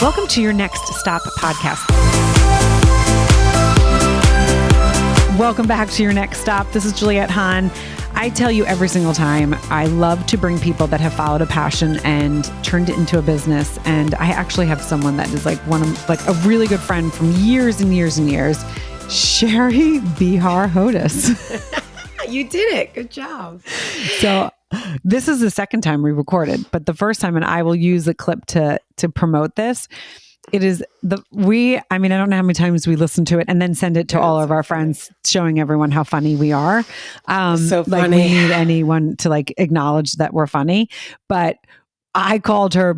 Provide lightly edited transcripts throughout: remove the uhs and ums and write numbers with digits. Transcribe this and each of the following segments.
Welcome to your Next Stop podcast. Welcome back to your Next Stop. This is Juliette Hahn. I tell you every single time, I love to bring people that have followed a passion and turned it into a business. And I actually have someone that is like a really good friend from years and years and years, Shari Behar-Hotis. You did it. Good job. So this is the second time we recorded, but the first time, and I will use the clip to promote this. It is I don't know how many times we listen to it and then send it to all of our friends, showing everyone how funny we are. So funny. Like we need anyone to like acknowledge that we're funny. But I called her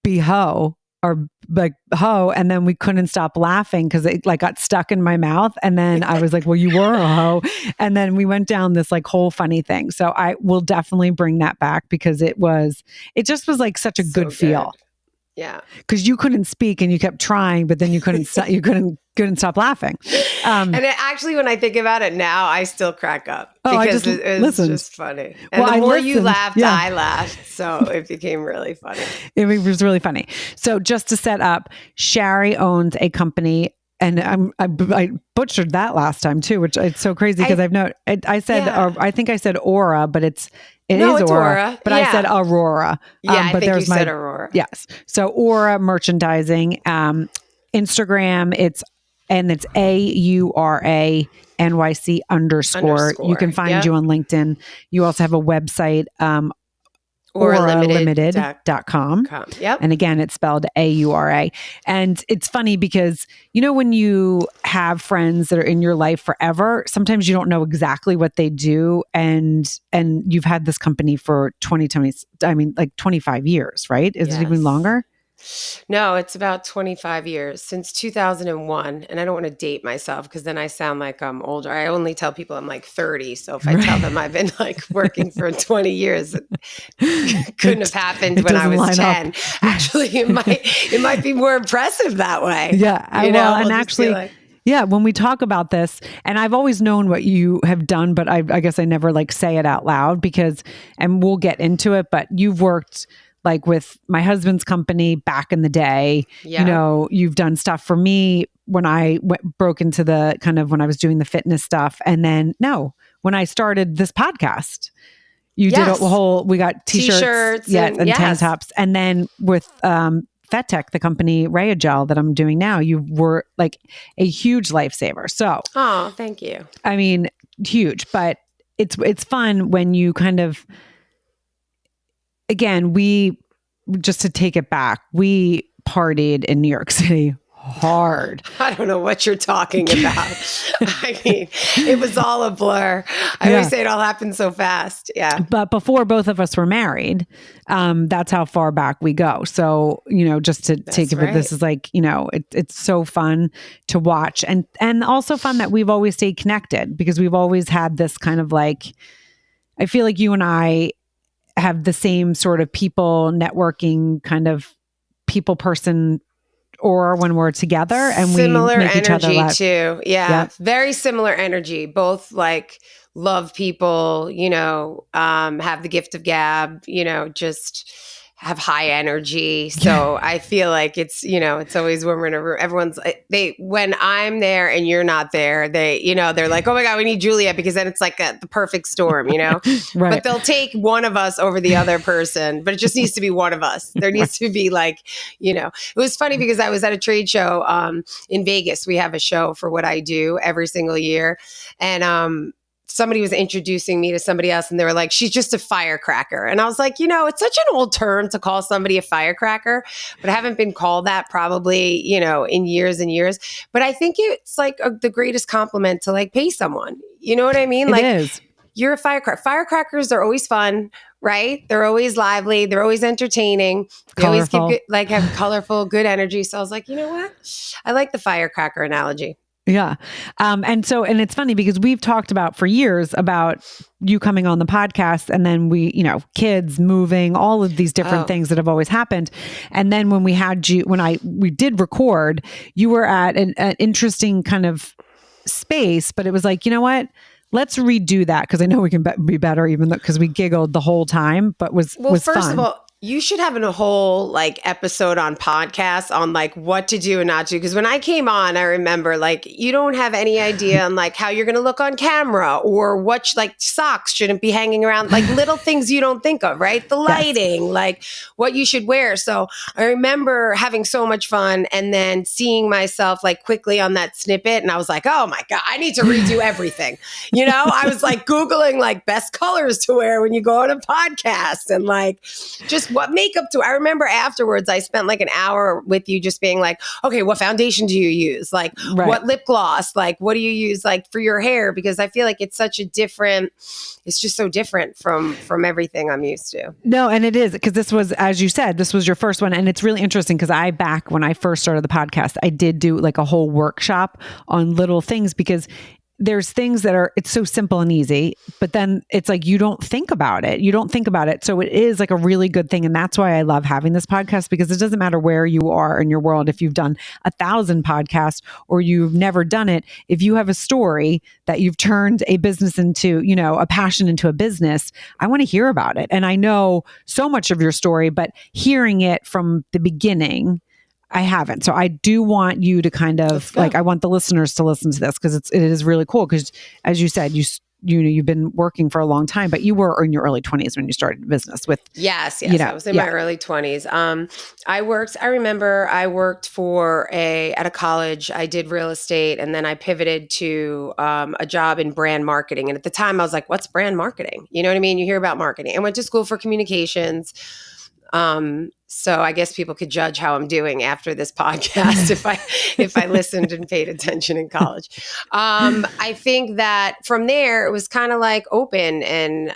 Beho or like ho, and then we couldn't stop laughing because it like got stuck in my mouth. And then I was like, well, you were a hoe. And then we went down this like whole funny thing. So I will definitely bring that back because it just was like such a good feel. Yeah. Because you couldn't speak and you kept trying, but then you couldn't couldn't stop laughing. And actually, when I think about it now, I still crack up because it was just funny. And the more you laughed, I laughed. So it became really funny. It was really funny. So just to set up, Shari owns a company. And I butchered that last time too, which it's so crazy because I think I said Aura, but it's Aura. But I said Aurora. I think you said Aurora. Yes. So Aura Merchandising, Instagram, it's AURA NYC _. You can find you on LinkedIn. You also have a website, auralimited.com. Yep. And again, it's spelled AURA. And it's funny because, when you have friends that are in your life forever, sometimes you don't know exactly what they do. And you've had this company for 25 years, right? Is it even longer? No, it's about 25 years, since 2001. And I don't want to date myself because then I sound like I'm older. I only tell people I'm like 30. So if I tell them I've been like working for 20 years, it couldn't have happened when I was 10. Actually, it might be more impressive that way. Yeah. When we talk about this, and I've always known what you have done, but I guess I never like say it out loud and we'll get into it, but you've worked like with my husband's company back in the day. Yeah. You've done stuff for me when I broke into the kind of when I was doing the fitness stuff. And then when I started this podcast, you did a whole, we got t-shirts and tank tops. And then with FetTech, the company Rhea Gel that I'm doing now, you were like a huge lifesaver. So, oh, thank you. I mean, huge, but it's fun when you kind of, again, just to take it back, we partied in New York City hard. I don't know what you're talking about. I mean, it was all a blur. I always say it all happened so fast. Yeah. But before both of us were married, that's how far back we go. So, just to take it, this is like, it's so fun to watch and also fun that we've always stayed connected because we've always had this kind of like, I feel like you and I have the same sort of people networking kind of people person or when we're together and similar we make each other laugh. Too. Yeah. Yep. Very similar energy. Both like love people, have the gift of gab, just have high energy. So I feel like it's, it's always when we're in a room, everyone's when I'm there and you're not there, they're like, oh my God, we need Juliette because then it's like the perfect storm, Right. But they'll take one of us over the other person, but it just needs to be one of us. There needs to be like, it was funny because I was at a trade show in Vegas. We have a show for what I do every single year. And, somebody was introducing me to somebody else and they were like, she's just a firecracker. And I was like, it's such an old term to call somebody a firecracker, but I haven't been called that probably, in years and years. But I think it's like the greatest compliment to like pay someone. You know what I mean? It is. You're a firecracker. Firecrackers are always fun, right? They're always lively. They're always entertaining. They colorful. Always give have colorful, good energy. So I was like, you know what? I like the firecracker analogy. Yeah. And it's funny because we've talked about for years about you coming on the podcast and then we, kids moving, all of these different things that have always happened. And then when we had you, we did record, you were at an interesting kind of space, but it was like, you know what? Let's redo that because I know we can be better even though because we giggled the whole time, but was first fun. of all, You should have a whole like episode on podcasts on like what to do and not do. Because when I came on, I remember like you don't have any idea on like how you're going to look on camera or what like socks shouldn't be hanging around, like little things you don't think of, right? The lighting, like what you should wear. So I remember having so much fun and then seeing myself like quickly on that snippet. And I was like, oh my God, I need to redo everything. You know, I was like Googling like best colors to wear when you go on a podcast and like just what makeup to. I remember afterwards, I spent like an hour with you just being like, okay, what foundation do you use? Like what lip gloss? Like what do you use like for your hair? Because I feel like it's such a different, it's just so different from everything I'm used to. No, and it is because this was, as you said, this was your first one. And it's really interesting because back when I first started the podcast, I did do like a whole workshop on little things because there's things that it's so simple and easy, but then it's like, you don't think about it. You don't think about it. So it is like a really good thing. And that's why I love having this podcast, because it doesn't matter where you are in your world. If you've done 1,000 podcasts or you've never done it, if you have a story that you've turned a business into, you know, a passion into a business, I want to hear about it. And I know so much of your story, but hearing it from the beginning, I haven't. So I do want you to kind of like, I want the listeners to listen to this because it is really cool. Because as you said, you've been working for a long time, but you were in your early 20s when you started the business with. Yes. You know, I was in my early 20s. I remember I worked at a college. I did real estate and then I pivoted to a job in brand marketing. And at the time I was like, what's brand marketing? You know what I mean? You hear about marketing. I went to school for communications. So I guess people could judge how I'm doing after this podcast if I listened and paid attention in college. I think that from there it was kind of like open and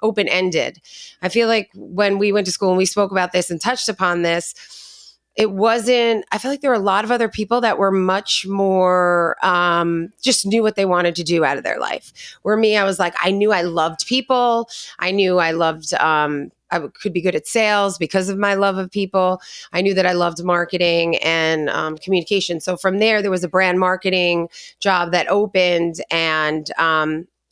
open-ended. I feel like when we went to school and we spoke about this and touched upon this, I feel like there were a lot of other people that were much more, just knew what they wanted to do out of their life. Where me, I was like, I knew I loved people. I knew I loved, I could be good at sales because of my love of people. I knew that I loved marketing and communication. So from there was a brand marketing job that opened and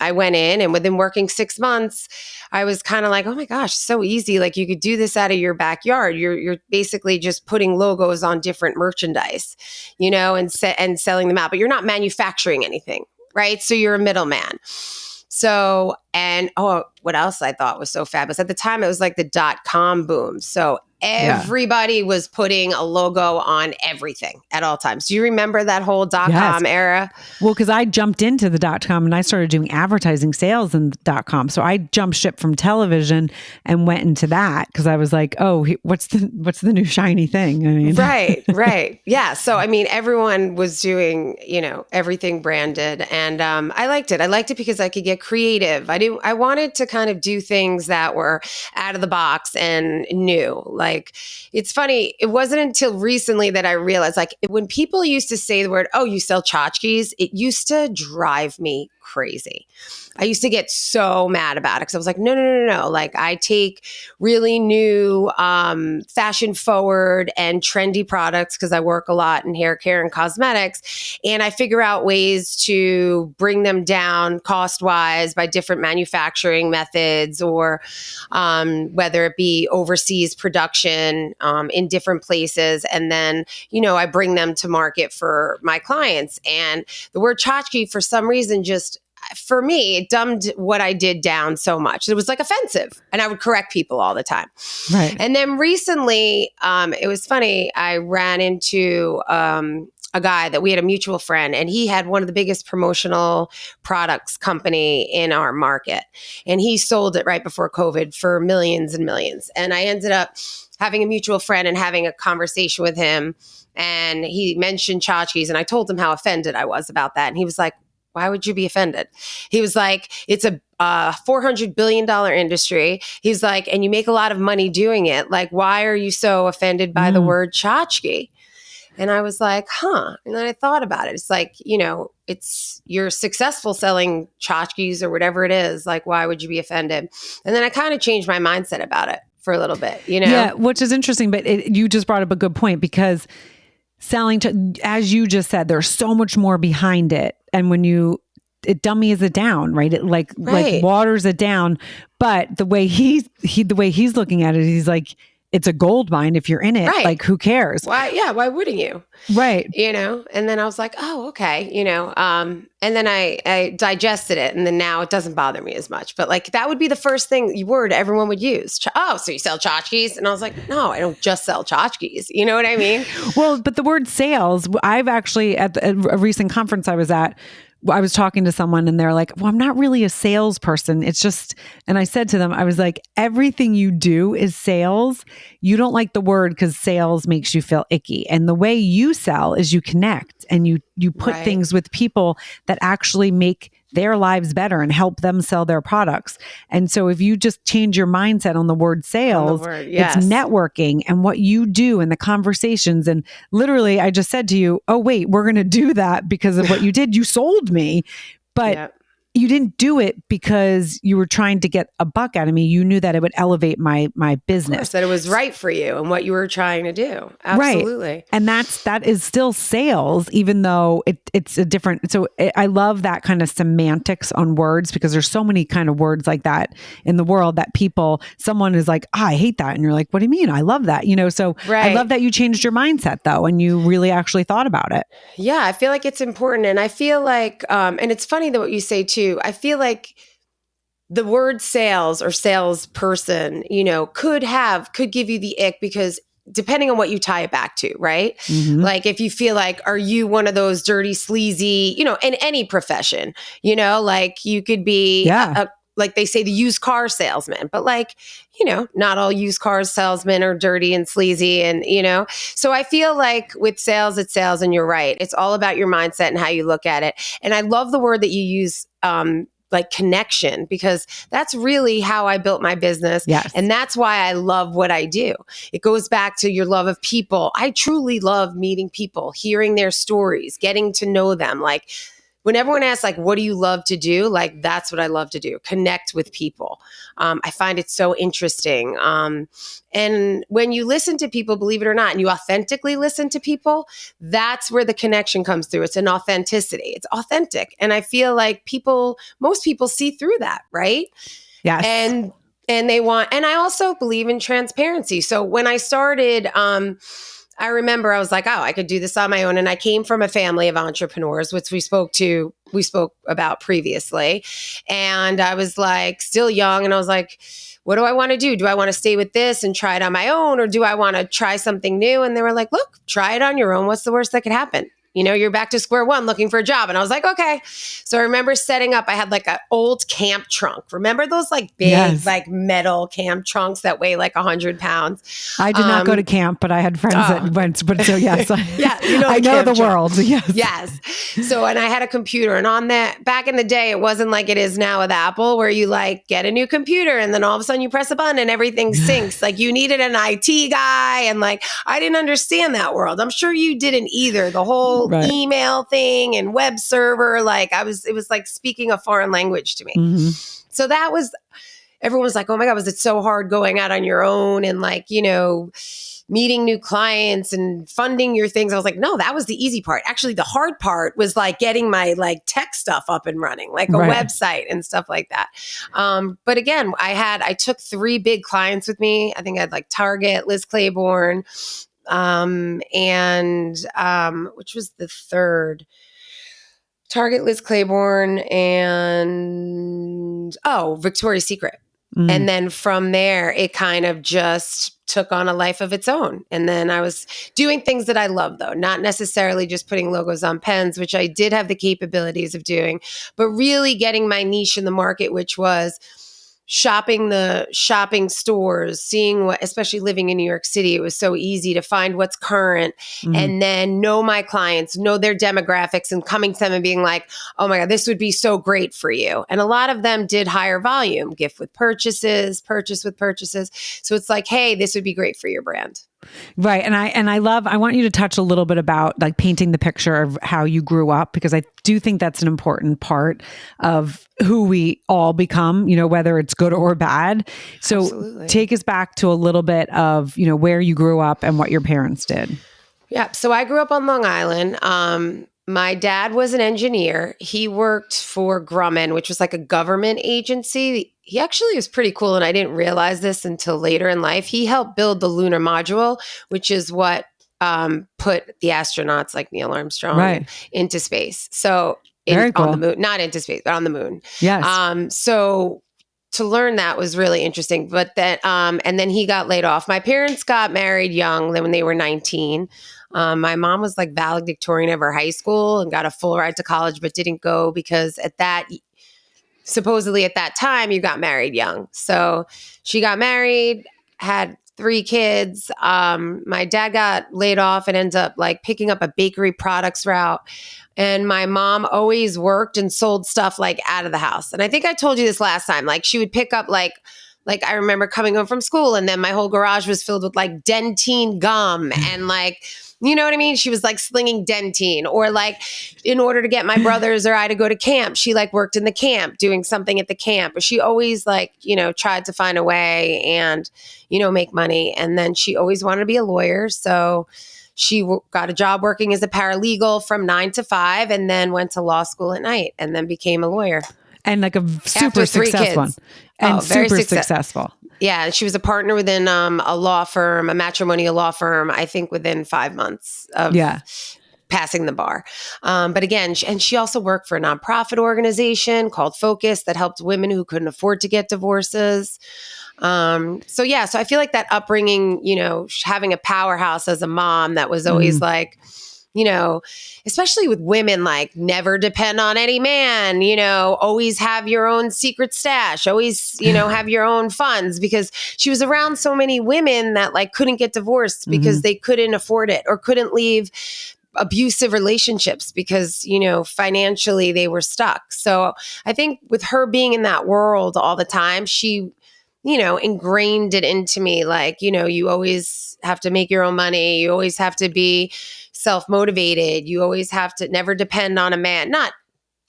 I went in, and within working 6 months, I was kind of like, oh my gosh, so easy. Like you could do this out of your backyard. You're basically just putting logos on different merchandise, you know, and selling them out, but you're not manufacturing anything, right? So you're a middleman. So, what else I thought was so fabulous? At the time, it was like the .com boom. So everybody was putting a logo on everything at all times. Do you remember that whole .com era? Well, because I jumped into the .com and I started doing advertising sales in the .com. So I jumped ship from television and went into that because I was like, oh, what's the new shiny thing? I mean, right. Yeah. So, I mean, everyone was doing, you know, everything branded. And I liked it. I liked it because I could get creative. I wanted to kind of do things that were out of the box and new. Like, it's funny. It wasn't until recently that I realized, like, when people used to say the word, oh, you sell tchotchkes, it used to drive me crazy. I used to get so mad about it because I was like, no. Like, I take really new, fashion forward and trendy products because I work a lot in hair care and cosmetics. And I figure out ways to bring them down cost wise by different manufacturing methods or whether it be overseas production in different places. And then, you know, I bring them to market for my clients. And the word tchotchke, for some reason, just for me, it dumbed what I did down so much. It was like offensive, and I would correct people all the time. Right. And then recently, it was funny. I ran into a guy that we had a mutual friend, and he had one of the biggest promotional products company in our market, and he sold it right before COVID for millions and millions. And I ended up having a mutual friend and having a conversation with him, and he mentioned tchotchkes, and I told him how offended I was about that, and he was like, why would you be offended? He was like, it's a $400 billion industry. He's like, and you make a lot of money doing it. Like, why are you so offended by the word tchotchke? And I was like, huh. And then I thought about it. It's like, you know, you're successful selling tchotchkes or whatever it is. Like, why would you be offended? And then I kind of changed my mindset about it for a little bit, you know? Yeah, which is interesting. But you just brought up a good point because selling, as you just said, there's so much more behind it. And when it dummies it down, right? It like waters it down. But the way he's looking at it, he's like, it's a gold mine if you're in it. Right. Like, who cares? Why? Yeah. Why wouldn't you? Right. And then I was like, oh, okay. And then I digested it, and then now it doesn't bother me as much. But like, that would be the first word everyone would use. Oh, so you sell tchotchkes? And I was like, no, I don't just sell tchotchkes. You know what I mean? Well, but the word sales, I've actually, at a recent conference I was at, I was talking to someone and they're like, well, I'm not really a salesperson. It's just, and I said to them, I was like, everything you do is sales. You don't like the word because sales makes you feel icky. And the way you sell is you connect and you put things with people that actually make their lives better and help them sell their products. And so if you just change your mindset on the word sales, it's networking and what you do and the conversations. And literally, I just said to you, oh, wait, we're going to do that because of what you did. You sold me, but you didn't do it because you were trying to get a buck out of me. You knew that it would elevate my business. Of course, that it was right for you and what you were trying to do. Absolutely. Right. And that is still sales, even though it's a different. So I love that kind of semantics on words because there's so many kind of words like that in the world that someone is like, I hate that. And you're like, what do you mean? I love that. So I love that you changed your mindset though. And you really actually thought about it. Yeah. I feel like it's important. And I feel like, and it's funny that what you say too, I feel like the word sales or salesperson, could give you the ick because depending on what you tie it back to, right? Mm-hmm. Like if you feel like, are you one of those dirty, sleazy, in any profession, like you could be, like they say, the used car salesman, but like, not all used car salesmen are dirty and sleazy and, so I feel like with sales, it's sales and you're right. It's all about your mindset and how you look at it. And I love the word that you use, like connection, because that's really how I built my business. Yes. And that's why I love what I do. It goes back to your love of people. I truly love meeting people, hearing their stories, getting to know them. Like when everyone asks, like, what do you love to do? Like, that's what I love to do. Connect with people. I find it so interesting. And when you listen to people, believe it or not, and you authentically listen to people, that's where the connection comes through. It's an authenticity. It's authentic. And I feel like most people see through that, right? Yes. And I also believe in transparency. So when I started, I remember I was like, oh, I could do this on my own. And I came from a family of entrepreneurs, which we spoke about previously. And I was like still young. And I was like, what do I want to do? Do I want to stay with this and try it on my own? Or do I want to try something new? And they were like, look, try it on your own. What's the worst that could happen? You're back to square one looking for a job. And I was like, okay. So I remember setting up, I had like an old camp trunk. Remember those like big, like metal camp trunks that weigh like 100 pounds? I did not go to camp, but I had friends that went, but so yes. Yeah, I know the world. Yes. Yes. So, and I had a computer, and on that, back in the day, it wasn't like it is now with Apple where you like get a new computer and then all of a sudden you press a button and everything syncs. Like you needed an IT guy. And like, I didn't understand that world. I'm sure you didn't either. The whole email thing and web server, like it was like speaking a foreign language to me. Mm-hmm. So everyone was like, oh my God, was it so hard going out on your own and like, meeting new clients and funding your things? I was like, no, that was the easy part. Actually, the hard part was like getting my like tech stuff up and running, like a website and stuff like that. But again, I took 3 big clients with me. I think I had like Target, Liz Claiborne, and which was the third? Target, Liz Claiborne, and Victoria's Secret. Mm. And then from there, it kind of just took on a life of its own. And then I was doing things that I love, though, not necessarily just putting logos on pens, which I did have the capabilities of doing, but really getting my niche in the market, which was shopping the shopping stores, seeing what, especially living in New York City, it was so easy to find what's current and then know my clients, know their demographics and coming to them and being like, oh my God, this would be so great for you. And a lot of them did higher volume, gift with purchases, purchase with purchases. So it's like, hey, this would be great for your brand. Right. And I want you to touch a little bit about like painting the picture of how you grew up, because I do think that's an important part of who we all become, whether it's good or bad. So Absolutely. Take us back to a little bit of, where you grew up and what your parents did. Yeah. So I grew up on Long Island. My dad was an engineer. He worked for Grumman, which was like a government agency. He actually was pretty cool, and I didn't realize this until later in life. He helped build the lunar module, which is what put the astronauts like Neil Armstrong into space. So Very cool. on the moon, not into space, but on the moon. Yes. So to learn that was really interesting. But then, and then he got laid off. My parents got married young, then when they were 19. My mom was like valedictorian of her high school and got a full ride to college, but didn't go because supposedly at that time, you got married young. So she got married, had 3 kids. My dad got laid off and ends up like picking up a bakery products route. And my mom always worked and sold stuff like out of the house. And I think I told you this last time, like she would pick up like I remember coming home from school and then my whole garage was filled with like Dentine gum and like, you know what I mean? She was like slinging Dentine, or like in order to get my brothers or I to go to camp, she like worked in the camp doing something at the camp. But she always like, tried to find a way and, make money. And then she always wanted to be a lawyer. So she got a job working as a paralegal from 9 to 5 and then went to law school at night and then became a lawyer. And like a super successful one. And super successful. Yeah. She was a partner within a law firm, a matrimonial law firm, I think within 5 months of passing the bar. But again, she also worked for a nonprofit organization called Focus that helped women who couldn't afford to get divorces. So I feel like that upbringing, having a powerhouse as a mom that was always like, especially with women, like never depend on any man, always have your own secret stash, always, have your own funds, because she was around so many women that like couldn't get divorced because they couldn't afford it or couldn't leave abusive relationships because, financially they were stuck. So I think with her being in that world all the time, she ingrained it into me. Like, you always have to make your own money. You always have to be self-motivated. You always have to never depend on a man. Not,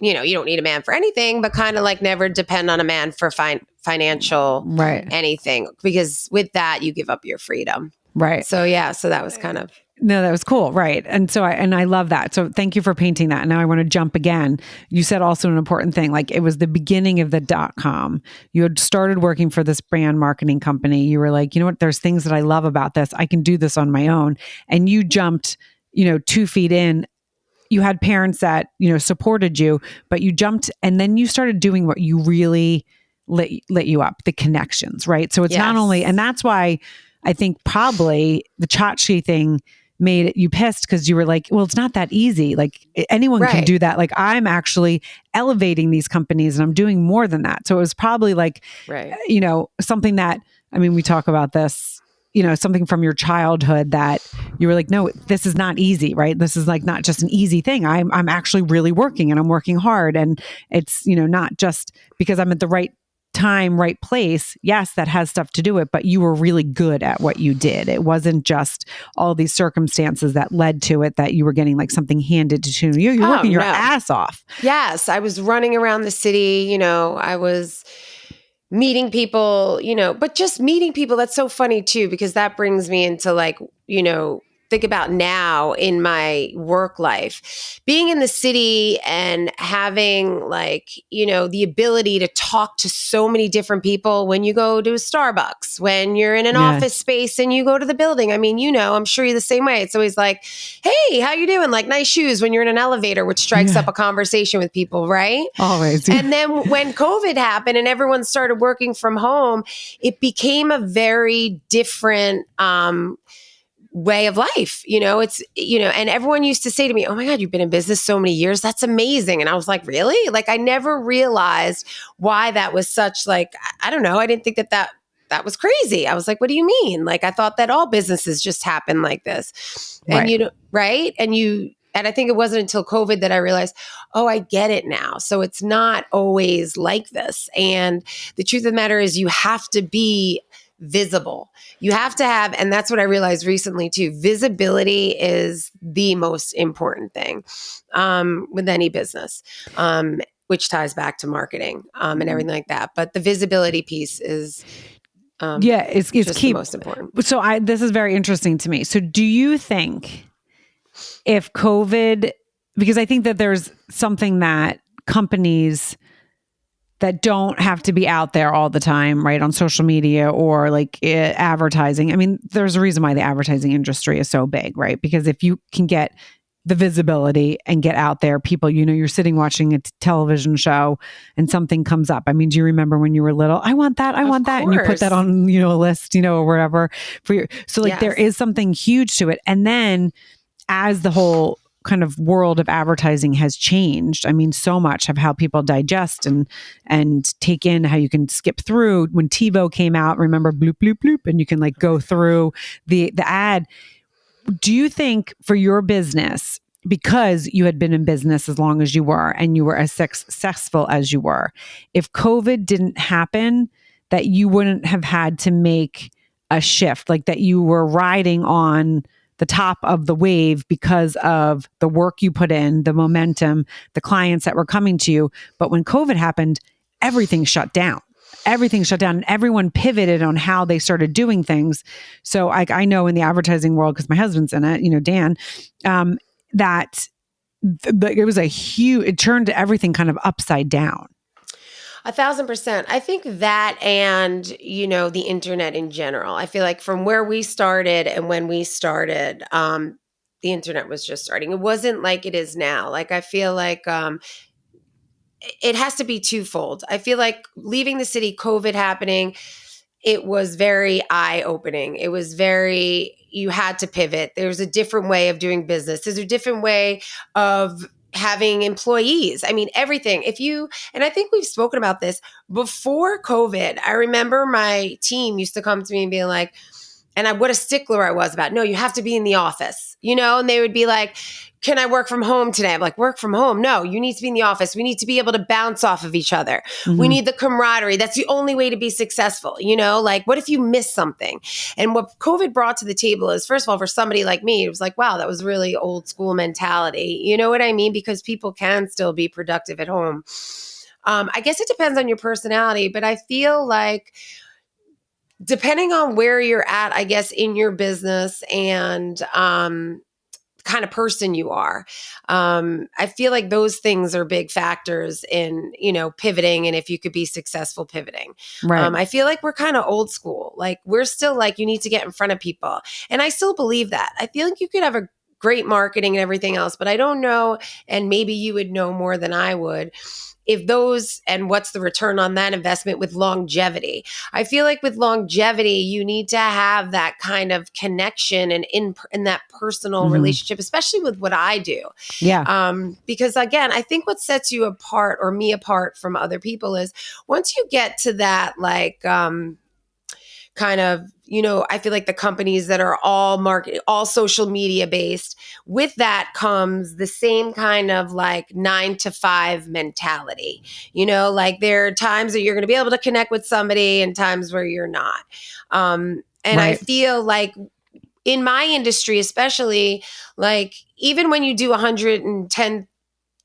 you don't need a man for anything, but kind of like never depend on a man for financial anything, because with that, you give up your freedom. Right. So, so that was kind of. No, that was cool. Right. And so I love that. So thank you for painting that. And now I want to jump again. You said also an important thing, like it was the beginning of the .com. You had started working for this brand marketing company. You were like, you know what, there's things that I love about this. I can do this on my own. And you jumped, 2 feet in. You had parents that, supported you, but you jumped and then you started doing what you really lit you up, the connections, right? So it's not only, and that's why I think probably the tchotchke thing made you pissed, because you were like, well, it's not that easy. Like anyone can do that. Like I'm actually elevating these companies and I'm doing more than that. So it was probably like, something that, I mean, we talk about this, something from your childhood that you were like, no, this is not easy, right? This is like not just an easy thing. I'm actually really working and I'm working hard. And it's, not just because I'm at the right time, right place. Yes, that has stuff to do it, but you were really good at what you did. It wasn't just all these circumstances that led to it, that you were getting like something handed to you. You're working your ass off. Yes, I was running around the city. I was meeting people, but just meeting people. That's so funny too, because that brings me into like, think about now in my work life, being in the city and having like, the ability to talk to so many different people when you go to a Starbucks, when you're in an office space and you go to the building. I mean, I'm sure you're the same way. It's always like, hey, how you doing? Like nice shoes when you're in an elevator, which strikes up a conversation with people, right? Always. And then when COVID happened and everyone started working from home, it became a very different, way of life. It's, and everyone used to say to me, oh my God, you've been in business so many years. That's amazing. And I was like, really? Like, I never realized why that was such like, I don't know. I didn't think that was crazy. I was like, what do you mean? Like, I thought that all businesses just happen like this. And right. And I think it wasn't until COVID that I realized, oh, I get it now. So it's not always like this. And the truth of the matter is you have to be visible. You have to have, and that's what I realized recently too, visibility is the most important thing with any business, which ties back to marketing and everything like that. But the visibility piece is it's just key. The most important. So this is very interesting to me. So do you think if COVID because I think that there's something that companies that don't have to be out there all the time, right, on social media or like advertising. I mean, there's a reason why the advertising industry is so big, right? Because if you can get the visibility and get out there, people, you're sitting watching a television show and something comes up. I mean, do you remember when you were little? I want that. I want that. And you put that on, a list, or wherever for your, so like there is something huge to it. And then as the whole kind of world of advertising has changed. I mean, so much of how people digest and take in, how you can skip through. When TiVo came out, remember bloop, bloop, bloop, and you can like go through the ad. Do you think for your business, because you had been in business as long as you were and you were as successful as you were, if COVID didn't happen, that you wouldn't have had to make a shift, like that you were riding on the top of the wave because of the work you put in, the momentum, the clients that were coming to you. But when COVID happened, everything shut down. Everything shut down and everyone pivoted on how they started doing things. So I know in the advertising world, because my husband's in it, Dan, that it was it turned everything kind of upside down. 1,000%. I think that and, the internet in general. I feel like from where we started and when we started, the internet was just starting. It wasn't like it is now. Like, I feel like it has to be twofold. I feel like leaving the city, COVID happening, it was very eye-opening. It was you had to pivot. There's a different way of doing business. There's a different way of having employees. I mean, everything. And I think we've spoken about this before COVID. I remember my team used to come to me and be like, and what a stickler I was about, no, you have to be in the office, and they would be like, can I work from home today? I'm like, work from home? No, you need to be in the office. We need to be able to bounce off of each other. Mm-hmm. We need the camaraderie. That's the only way to be successful. Like, what if you miss something? And what COVID brought to the table is, first of all, for somebody like me, it was like, wow, that was really old school mentality. You know what I mean? Because people can still be productive at home. I guess it depends on your personality, but I feel like depending on where you're at, I guess, in your business and kind of person you are. I feel like those things are big factors in, pivoting and if you could be successful pivoting. Right. I feel like we're kind of old school. Like we're still like, you need to get in front of people. And I still believe that. I feel like you could have a great marketing and everything else, but I don't know. And maybe you would know more than I would. If those, and what's the return on that investment with longevity? I feel like with longevity, you need to have that kind of connection and in that personal relationship, especially with what I do. Yeah. Because again, I think what sets you apart or me apart from other people is once you get to that, like, kind of, I feel like the companies that are all social media based, with that comes the same kind of like 9-to-5 mentality. Like there are times that you're going to be able to connect with somebody and times where you're not. And right. I feel like in my industry, especially, like even when you do 110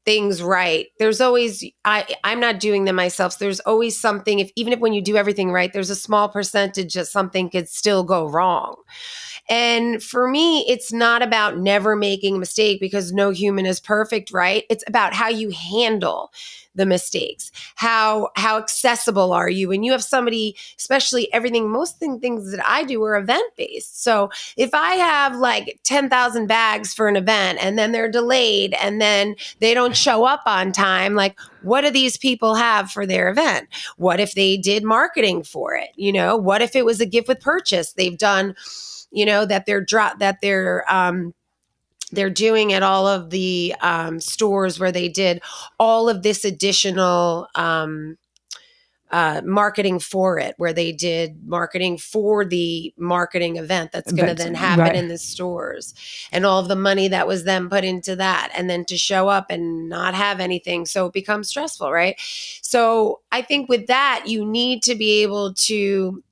things right, there's always, I'm not doing them myself. So there's always something, even if when you do everything right, there's a small percentage that something could still go wrong. And for me, it's not about never making a mistake because no human is perfect, right? It's about how you handle the mistakes. How accessible are you? And you have somebody, especially most things that I do are event-based. So if I have like 10,000 bags for an event and then they're delayed and then they don't show up on time, like what do these people have for their event? What if they did marketing for it? What if it was a gift with purchase they've done, that they're doing at all of the stores where they did all of this additional marketing for it, where they did marketing for the marketing event that's going to then happen in the stores, and all of the money that was then put into that, and then to show up and not have anything. So it becomes stressful, right? So I think with that, you need to be able to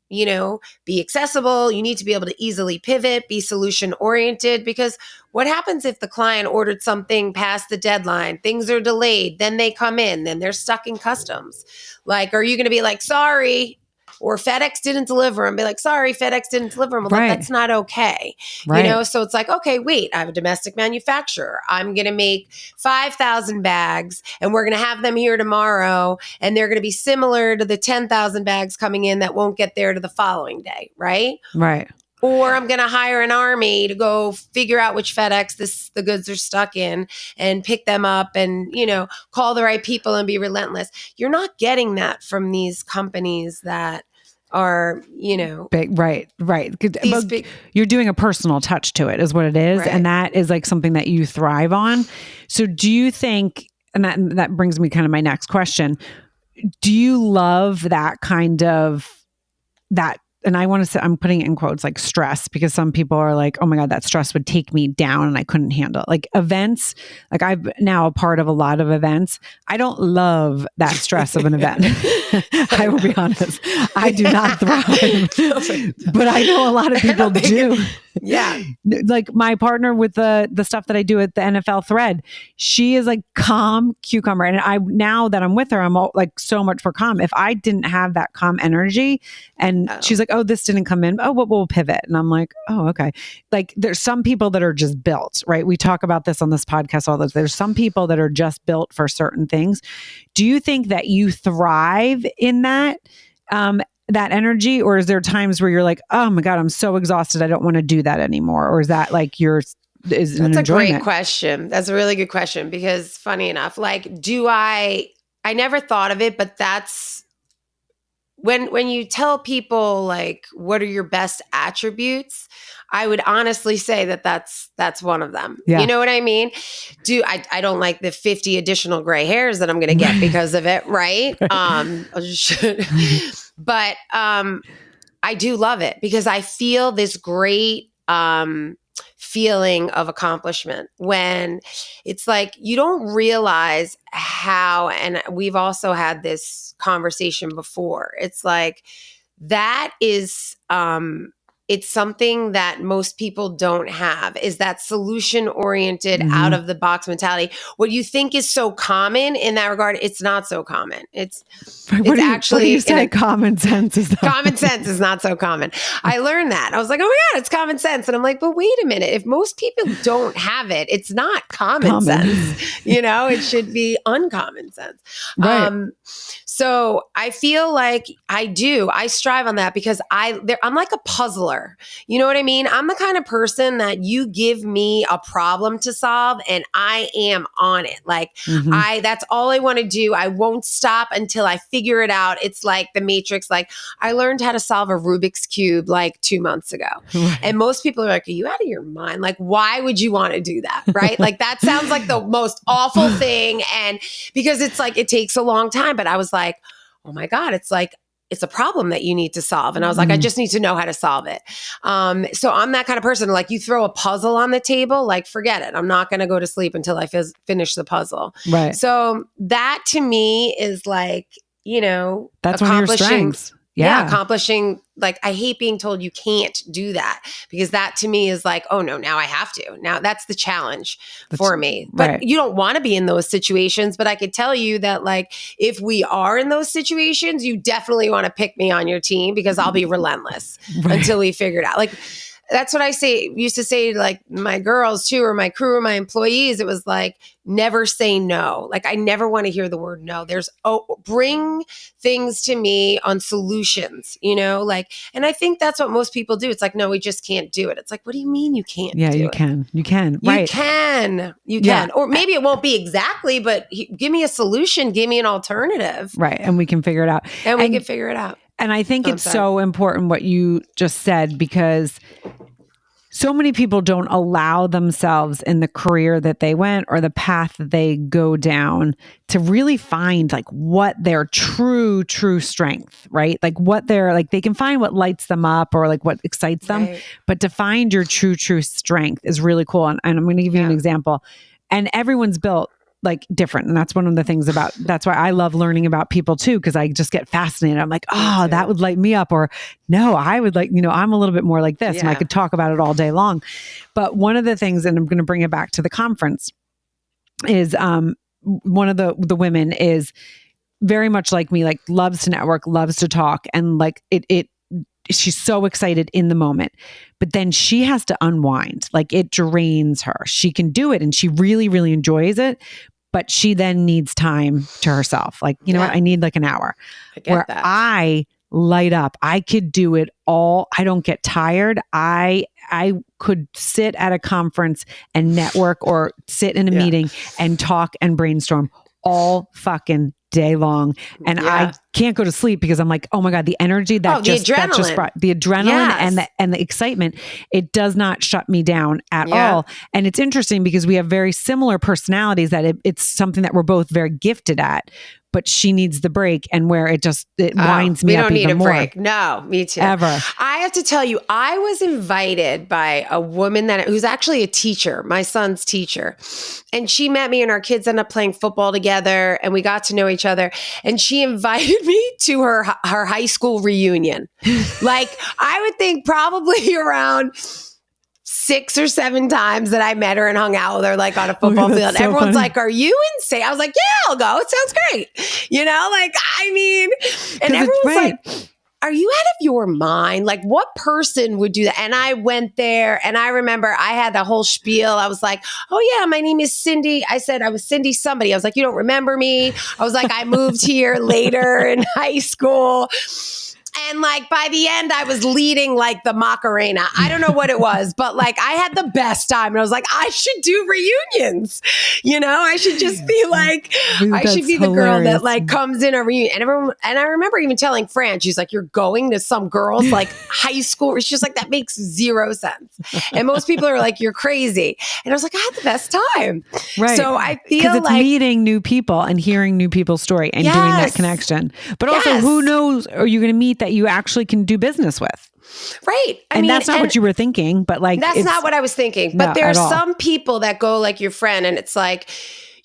be accessible. You need to be able to easily pivot, be solution oriented, because what happens if the client ordered something past the deadline, things are delayed, then they come in, then they're stuck in customs. Like, are you going to be like, sorry, or FedEx didn't deliver and be like, sorry, FedEx didn't deliver. Well, Right. that's not okay. Right. You know, so it's like, okay, wait, I have a domestic manufacturer. I'm going to make 5,000 bags and we're going to have them here tomorrow. And they're going to be similar to the 10,000 bags coming in that won't get there to the following day. Right. Right. Or I'm going to hire an army to go figure out which FedEx the goods are stuck in and pick them up and, you know, call the right people and be relentless. You're not getting that from these companies that are, you know, big. Right. You're doing a personal touch to it is what it is. Right. And that is like something that you thrive on. So do you think, and that brings me kind of my next question. Do you love that kind of that? And I want to say, I'm putting it in quotes, like stress, because some people are like, oh my God, that stress would take me down and I couldn't handle it. Like events, like I'm now a part of a lot of events. I don't love that stress of an event. I will be honest. I do not thrive, but I know a lot of people do. Yeah. Like my partner with the stuff that I do at the NFL Thread, she is like calm cucumber. And now that I'm with her, I'm like so much more calm. If I didn't have that calm energy and she's like, oh, this didn't come in. Oh, well, we'll pivot. And I'm like, oh, okay. Like there's some people that are just built, right? We talk about this on this podcast all the time. There's some people that are just built for certain things. Do you think that you thrive in that? That energy, or is there times where you're like, oh my God, I'm so exhausted, I don't want to do that anymore? Or is that like that's a great question. That's a really good question, because funny enough, like, I never thought of it, but that's when you tell people like, what are your best attributes? I would honestly say that's one of them. Yeah. You know what I mean? I don't like the 50 additional gray hairs that I'm going to get because of it. Right. But I do love it because I feel this great feeling of accomplishment when it's like you don't realize how, and we've also had this conversation before. It's like that is it's something that most people don't have, is that solution oriented, out of the box mentality. What you think is so common in that regard, it's not so common. It's actually, you say common sense is common sense is not so common. I learned that. I was like, oh my God, it's common sense. And I'm like, but wait a minute. If most people don't have it, it's not common sense. You know, it should be uncommon sense. Right. So I feel like I strive on that because I'm like a puzzler. You know what I mean? I'm the kind of person that you give me a problem to solve and I am on it. Like that's all I want to do. I won't stop until I figure it out. It's like the Matrix. Like I learned how to solve a Rubik's Cube like 2 months ago. Right. And most people are like, are you out of your mind? Like, why would you want to do that? Right? Like that sounds like the most awful thing. And because it's like, it takes a long time, but I was like, oh my God, it's like, it's a problem that you need to solve. And I was like, I just need to know how to solve it. So I'm that kind of person. Like you throw a puzzle on the table, like forget it. I'm not going to go to sleep until I finish the puzzle. Right. So that to me is like, you know, that's one of your strengths. Yeah. Accomplishing, like, I hate being told you can't do that because that to me is like, oh no, now I have to. Now that's the challenge for me. But you don't want to be in those situations. But I could tell you that, like, if we are in those situations, you definitely want to pick me on your team because I'll be relentless until we figure it out. Like, that's what I used to say to like my girls too, or my crew or my employees. It was like, never say no. Like I never want to hear the word no. Bring things to me on solutions, you know, like, and I think that's what most people do. It's like, no, we just can't do it. It's like, what do you mean you can't? Yeah, you can. Right. You can. Or maybe it won't be exactly, but give me a solution. Give me an alternative. Right. And we can figure it out. And we can figure it out. And I think it's so important what you just said, because so many people don't allow themselves in the career that they went or the path that they go down to really find like what their true strength, right? Like what they're like, they can find what lights them up or like what excites them, but to find your true strength is really cool. And I'm going to give you an example. And everyone's built like different. And that's one of the things that's why I love learning about people too, because I just get fascinated. I'm like, oh, that would light me up. Or no, I would like, you know, I'm a little bit more like this and I could talk about it all day long. But one of the things, and I'm going to bring it back to the conference, is one of the women is very much like me, like loves to network, loves to talk. And like she's so excited in the moment, but then she has to unwind. Like it drains her. She can do it and she really, really enjoys it, but she then needs time to herself. Like, you know what? I need like an hour where that. I light up. I could do it all. I don't get tired. I could sit at a conference and network or sit in a meeting and talk and brainstorm all fucking day long. And I can't go to sleep because I'm like, oh my God, the energy that just brought the adrenaline and the excitement, it does not shut me down at all. And it's interesting because we have very similar personalities that it's something that we're both very gifted at, but she needs the break, and where it winds me up even more. We don't need a break. No, me too. Ever. I have to tell you, I was invited by a woman who's actually a teacher, my son's teacher. And she met me and our kids ended up playing football together and we got to know each other. And she invited me to her high school reunion. Like I would think probably around 6 or 7 times that I met her and hung out with her, like on a football field. So everyone's like, are you insane? I was like, yeah, I'll go. It sounds great. You know, like, I mean, and everyone's like, are you out of your mind? Like what person would do that? And I went there and I remember I had the whole spiel. I was like, oh yeah, my name is Cindy. I said I was Cindy somebody. I was like, you don't remember me. I was like, I moved here later in high school. And like by the end, I was leading like the Macarena. I don't know what it was, but like I had the best time. And I was like, I should do reunions. You know, I should just be like, I should be the girl that like comes in a reunion. And I remember even telling Fran, she's like, you're going to some girls like high school. She's like, that makes 0 sense. And most people are like, you're crazy. And I was like, I had the best time. Right. So I feel because it's like meeting new people and hearing new people's story and doing that connection. But also who knows, are you going to meet that you actually can do business with? Right. I mean, that's not what you were thinking, but like, that's not what I was thinking. But there are some people that go like your friend and it's like,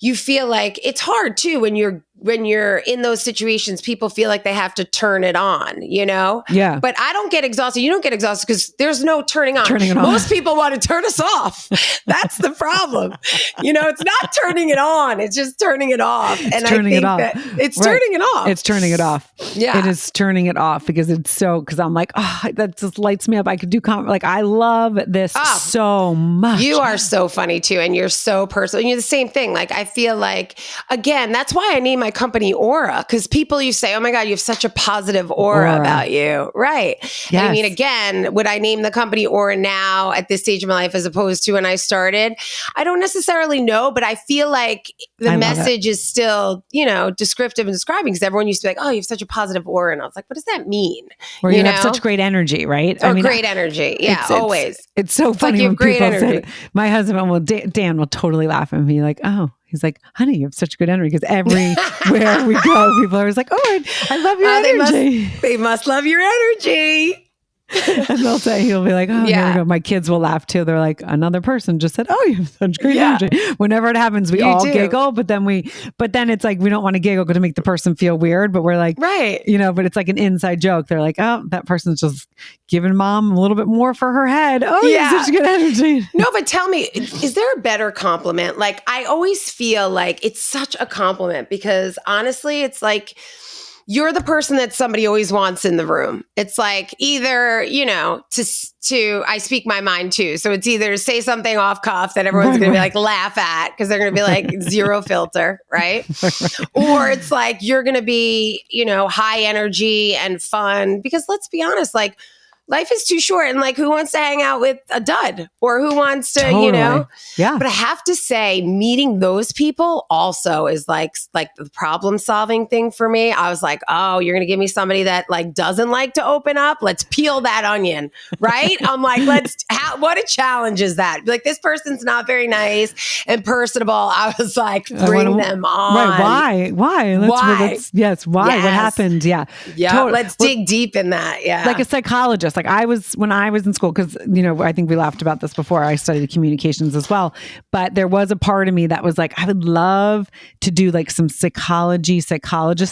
you feel like it's hard too when you're in those situations. People feel like they have to turn it on, you know? Yeah. But I don't get exhausted. You don't get exhausted because there's no turning on. Most people want to turn us off. That's the problem. You know, it's not turning it on. It's just turning it off. And I think that it's turning it off. It's turning it off. Yeah. It is turning it off because because I'm like, oh, that just lights me up. I could do like, I love this so much. You are so funny too. And you're so personal. And you're the same thing. Like, I feel like, again, that's why I named my company Aura, because people, you say, oh my God, you have such a positive aura about you. Right. Yes. I mean, again, would I name the company Aura now at this stage of my life as opposed to when I started? I don't necessarily know, but I feel like the message is still, you know, descriptive and describing, because everyone used to be like, oh, you have such a positive aura. And I was like, what does that mean? Or you have such great energy, right? Oh, I mean, great enery. Yeah, always. It's so funny when people say it. My husband Dan will totally laugh at me like, oh, he's like, honey, you have such good energy. Because everywhere we go, people are always like, oh, I love your energy. They must love your energy. And he'll be like, oh, here we go. My kids will laugh too. They're like, another person just said, oh, you have such great energy. Whenever it happens, we all giggle, but then it's like, we don't want to giggle to make the person feel weird, but we're like, right. You know, but it's like an inside joke. They're like, oh, that person's just giving mom a little bit more for her head. Oh, you have such good energy. No, but tell me, is there a better compliment? Like, I always feel like it's such a compliment because honestly, it's like, you're the person that somebody always wants in the room. It's like either, you know, I speak my mind too. So it's either say something off cuff that everyone's going to be like laugh at because they're going to be like zero filter, right? Or it's like you're going to be, you know, high energy and fun because let's be honest, like life is too short and like who wants to hang out with a dud or who wants to, you know? Yeah. But I have to say meeting those people also is like the problem solving thing for me. I was like, oh, you're going to give me somebody that like doesn't like to open up. Let's peel that onion, right? I'm like, what a challenge is that? Like this person's not very nice and personable. I was like, bring them on. Right. Why? Why? Why? What happened? Yeah. Let's dig deep in that. Yeah. Like a psychologist. Like when I was in school, because, I think we laughed about this before, I studied communications as well. But there was a part of me that was like, I would love to do like some psychologist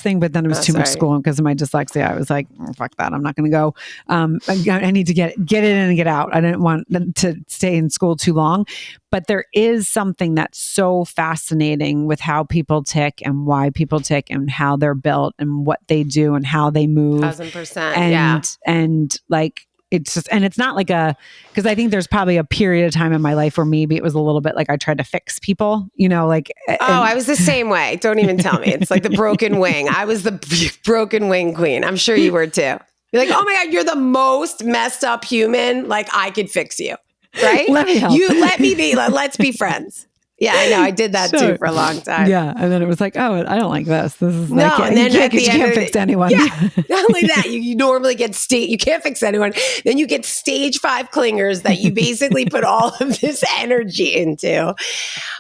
thing. But then it was too much school. And because of my dyslexia, I was like, fuck that. I'm not going to go. I need to get in and get out. I didn't want to stay in school too long. But there is something that's so fascinating with how people tick and why people tick and how they're built and what they do and how they move. 1000%. And like, it's just, and it's not like because I think there's probably a period of time in my life where maybe it was a little bit like I tried to fix people, like. I was the same way. Don't even tell me. It's like the broken wing. I was the broken wing queen. I'm sure you were too. You're like, oh my God, you're the most messed up human. Like I could fix you. Right? Let me help. Let me be. Let's be friends. Yeah, I know. I did that too for a long time. Yeah, and then it was like, oh, I don't like this. This is no, and then you can't fix anyone. Yeah, not only that, you normally get you can't fix anyone. Then you get stage 5 clingers that you basically put all of this energy into.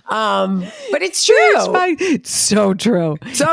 But it's true. It's so true. So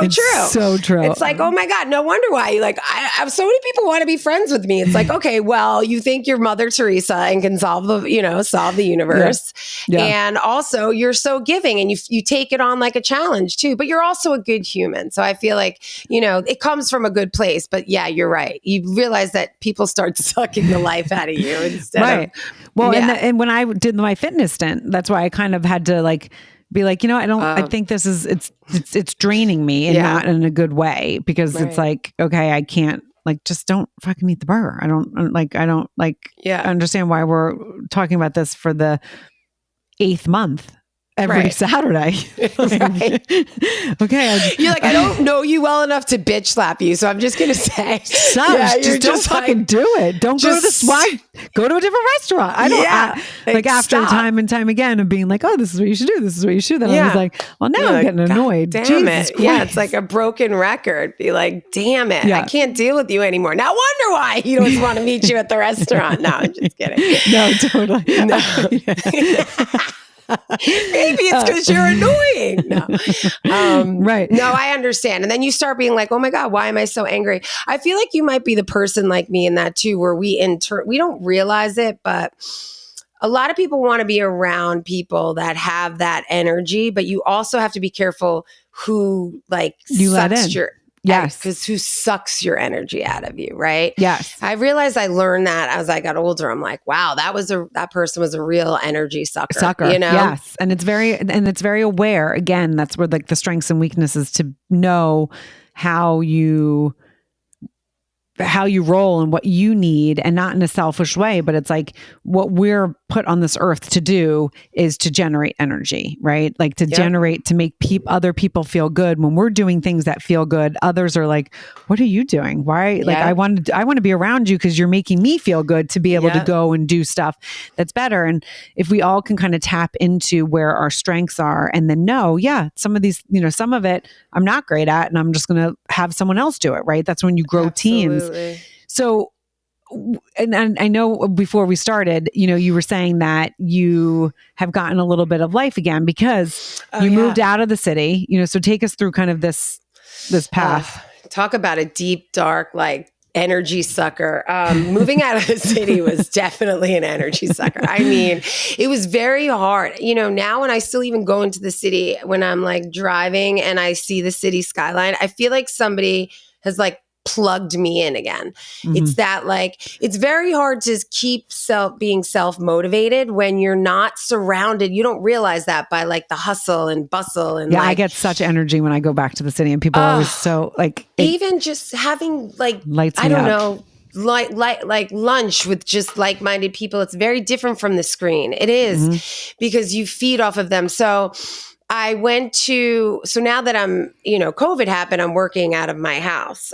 true. It's like, oh my God, no wonder why. Like, I so many people want to be friends with me. It's like, okay, well, you think you're Mother Teresa and can solve the universe, and also you're so giving and you take it on like a challenge too, but you're also a good human. So I feel like, it comes from a good place, but yeah, you're right. You realize that people start sucking the life out of you instead of. Well, and when I did my fitness stint, that's why I kind of had to like, be like, I think this is, it's draining me and not in a good way because it's like, okay, I can't like, just don't fucking eat the burger. I don't understand why we're talking about this for the 8th month. Every Saturday. Okay. You're like, I don't know you well enough to bitch slap you. So I'm just going to say. Just don't fucking do it. Don't go to go to a different restaurant. I don't after time and time again of being like, oh, this is what you should do. This is what you should. Then I was like, well, now I'm getting annoyed. Damn Jesus it. Christ. Yeah. It's like a broken record. Be like, damn it. I can't deal with you anymore. Now wonder why he doesn't want to meet you at the restaurant. No, I'm just kidding. No, totally. No. Maybe it's because you're annoying. No. Right. No, I understand. And then you start being like, oh my God, why am I so angry? I feel like you might be the person like me in that too, where we don't realize it, but a lot of people want to be around people that have that energy, but you also have to be careful who like you let in. Yes. Because who sucks your energy out of you, right? Yes. I realized I learned that as I got older. I'm like, wow, that person was a real energy sucker. Yes. And it's very aware. Again, that's where like the strengths and weaknesses to know how you roll and what you need, and not in a selfish way, but it's like what we're put on this earth to do is to generate energy, right? Like to generate, to make other people feel good. When we're doing things that feel good, others are like, what are you doing? Why? Like, I want to be around you because you're making me feel good to be able to go and do stuff that's better. And if we all can kind of tap into where our strengths are and then know, some of these, some of it I'm not great at, and I'm just going to have someone else do it, right? That's when you grow teams. So, and I know before we started, you were saying that you have gotten a little bit of life again because you moved out of the city, so take us through kind of this path. Talk about a deep, dark, like energy sucker. Moving out of the city was definitely an energy sucker. I mean, it was very hard. Now when I still even go into the city, when I'm like driving and I see the city skyline, I feel like somebody has like plugged me in again. Mm-hmm. It's that like, it's very hard to keep being self-motivated when you're not surrounded. You don't realize that by like the hustle and bustle. And I get such energy when I go back to the city and people are always so like, even just having like, I don't know, like lunch with just like-minded people. It's very different from the screen. It is because you feed off of them. So I so now that I'm, COVID happened, I'm working out of my house,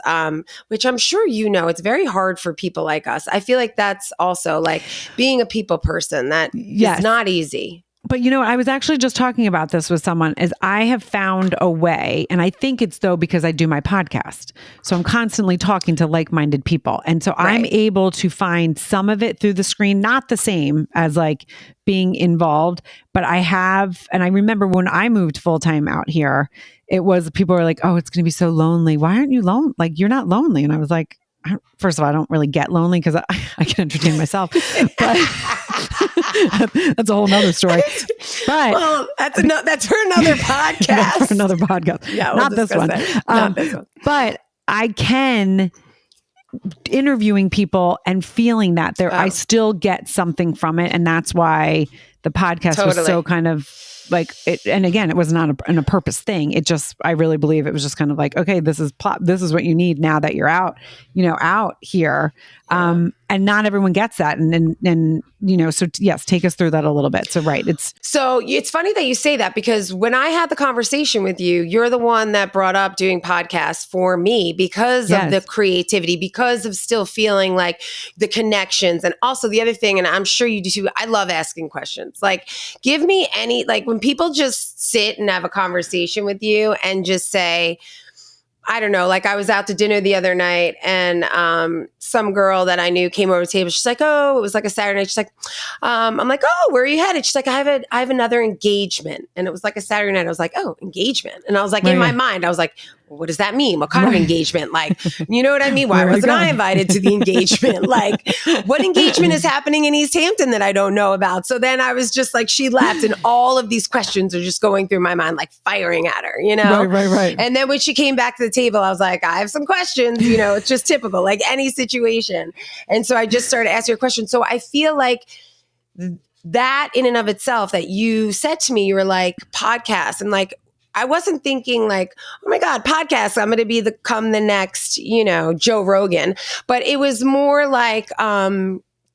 which I'm sure it's very hard for people like us. I feel like that's also like being a people person. That is not easy. But I was actually just talking about this with someone, is I have found a way, and I think it's though because I do my podcast. So I'm constantly talking to like-minded people. And so I'm able to find some of it through the screen, not the same as like being involved, but and I remember when I moved full-time out here, it was people were like, oh, it's going to be so lonely. Why aren't you lonely? Like, you're not lonely. And I was like, first of all, I don't really get lonely because I can entertain myself, but that's a whole nother story. But well, that's for another podcast. For another podcast. Yeah, not this one. Not this one. But I can interviewing people and feeling that I still get something from it, and that's why the podcast was so kind of like it. And again, it was not a purpose thing. It just, I really believe it was just kind of like, okay, this is what you need now that you're out here. And not everyone gets that. And so yes, take us through that a little bit. So, right. It's funny that you say that, because when I had the conversation with you, you're the one that brought up doing podcasts for me because of the creativity, because of still feeling like the connections. And also the other thing, and I'm sure you do too, I love asking questions. Like, give me any, like when people just sit and have a conversation with you and just say, I don't know, like I was out to dinner the other night and some girl that I knew came over to the table. She's like, oh, it was like a Saturday night. She's like, I'm like, oh, where are you headed? She's like, I have another engagement. And it was like a Saturday night. I was like, oh, engagement. And I was like, in my mind, I was like, well, what does that mean? What kind of engagement? Like, you know what I mean? Why wasn't I invited to the engagement? Like, what engagement is happening in East Hampton that I don't know about? So then I was just like, she laughed, and all of these questions are just going through my mind, like firing at her, Right. And then when she came back to the table, I was like, I have some questions, it's just typical, like any situation. And so I just started asking her questions. So I feel like that in and of itself, that you said to me, you were like, podcast, and like, I wasn't thinking like, oh my God, podcast, I'm going to become the next, Joe Rogan. But it was more like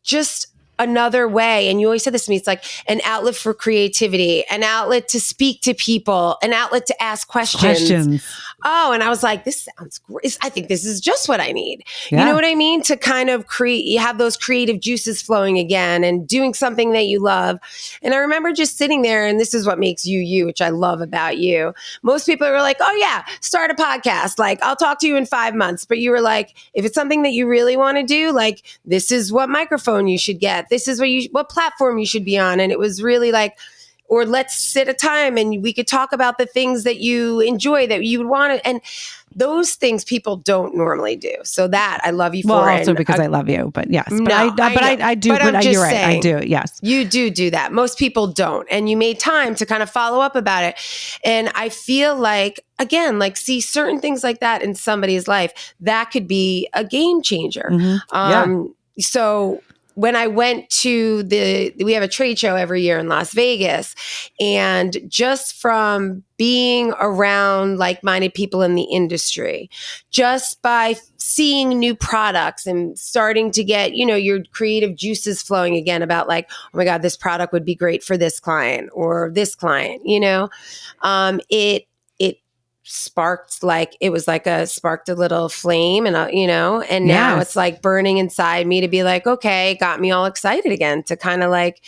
just another way. And you always said this to me, it's like an outlet for creativity, an outlet to speak to people, an outlet to ask questions. Oh, and I was like, this sounds great. I think this is just what I need. Yeah. You know what I mean? To kind of you have those creative juices flowing again and doing something that you love. And I remember just sitting there, and this is what makes you, which I love about you. Most people are like, oh yeah, start a podcast. Like, I'll talk to you in 5 months. But you were like, if it's something that you really want to do, like, this is what microphone you should get. This is what platform you should be on. And it was really like, or let's sit a time and we could talk about the things that you enjoy, that you would want to. And those things people don't normally do. So that I love you for. Well, also because I love you, but yes, but I do. But you're right. I do. Yes, you do that. Most people don't. And you made time to kind of follow up about it. And I feel like, again, like, see certain things like that in somebody's life, that could be a game changer. Mm-hmm. So when I went to we have a trade show every year in Las Vegas, and just from being around like-minded people in the industry, just by seeing new products and starting to get, your creative juices flowing again about like, oh my God, this product would be great for this client or this client, it sparked a little flame, and and now it's like burning inside me to be like, okay, got me all excited again to kind of like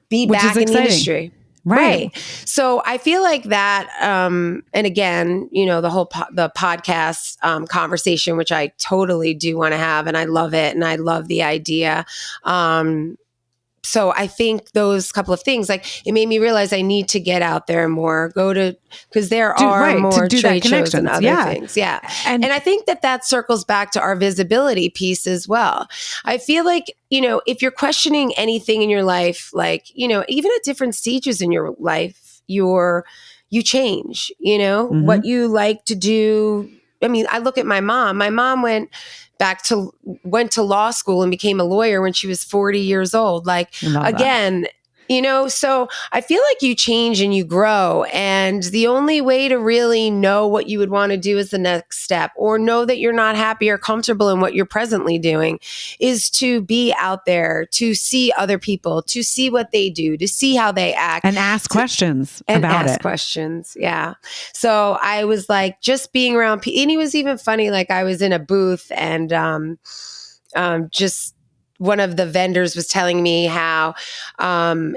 be back in the industry. Right. So I feel like that, and again, the whole the podcast conversation, which I totally do want to have, and I love it, and I love the idea. So I think those couple of things, like, it made me realize I need to get out there more, because there are more trade shows and other things. Yeah. And I think that circles back to our visibility piece as well. I feel like, if you're questioning anything in your life, like, even at different stages in your life, you change, mm-hmm. what you like to do. I mean, I look at my mom. My mom went to law school and became a lawyer when she was 40 years old. Like, again, so I feel like you change and you grow. And the only way to really know what you would want to do as the next step, or know that you're not happy or comfortable in what you're presently doing, is to be out there, to see other people, to see what they do, to see how they act. And ask questions about it. Questions. Yeah. So I was like, just being around people. And it was even funny, like I was in a booth and just one of the vendors was telling me how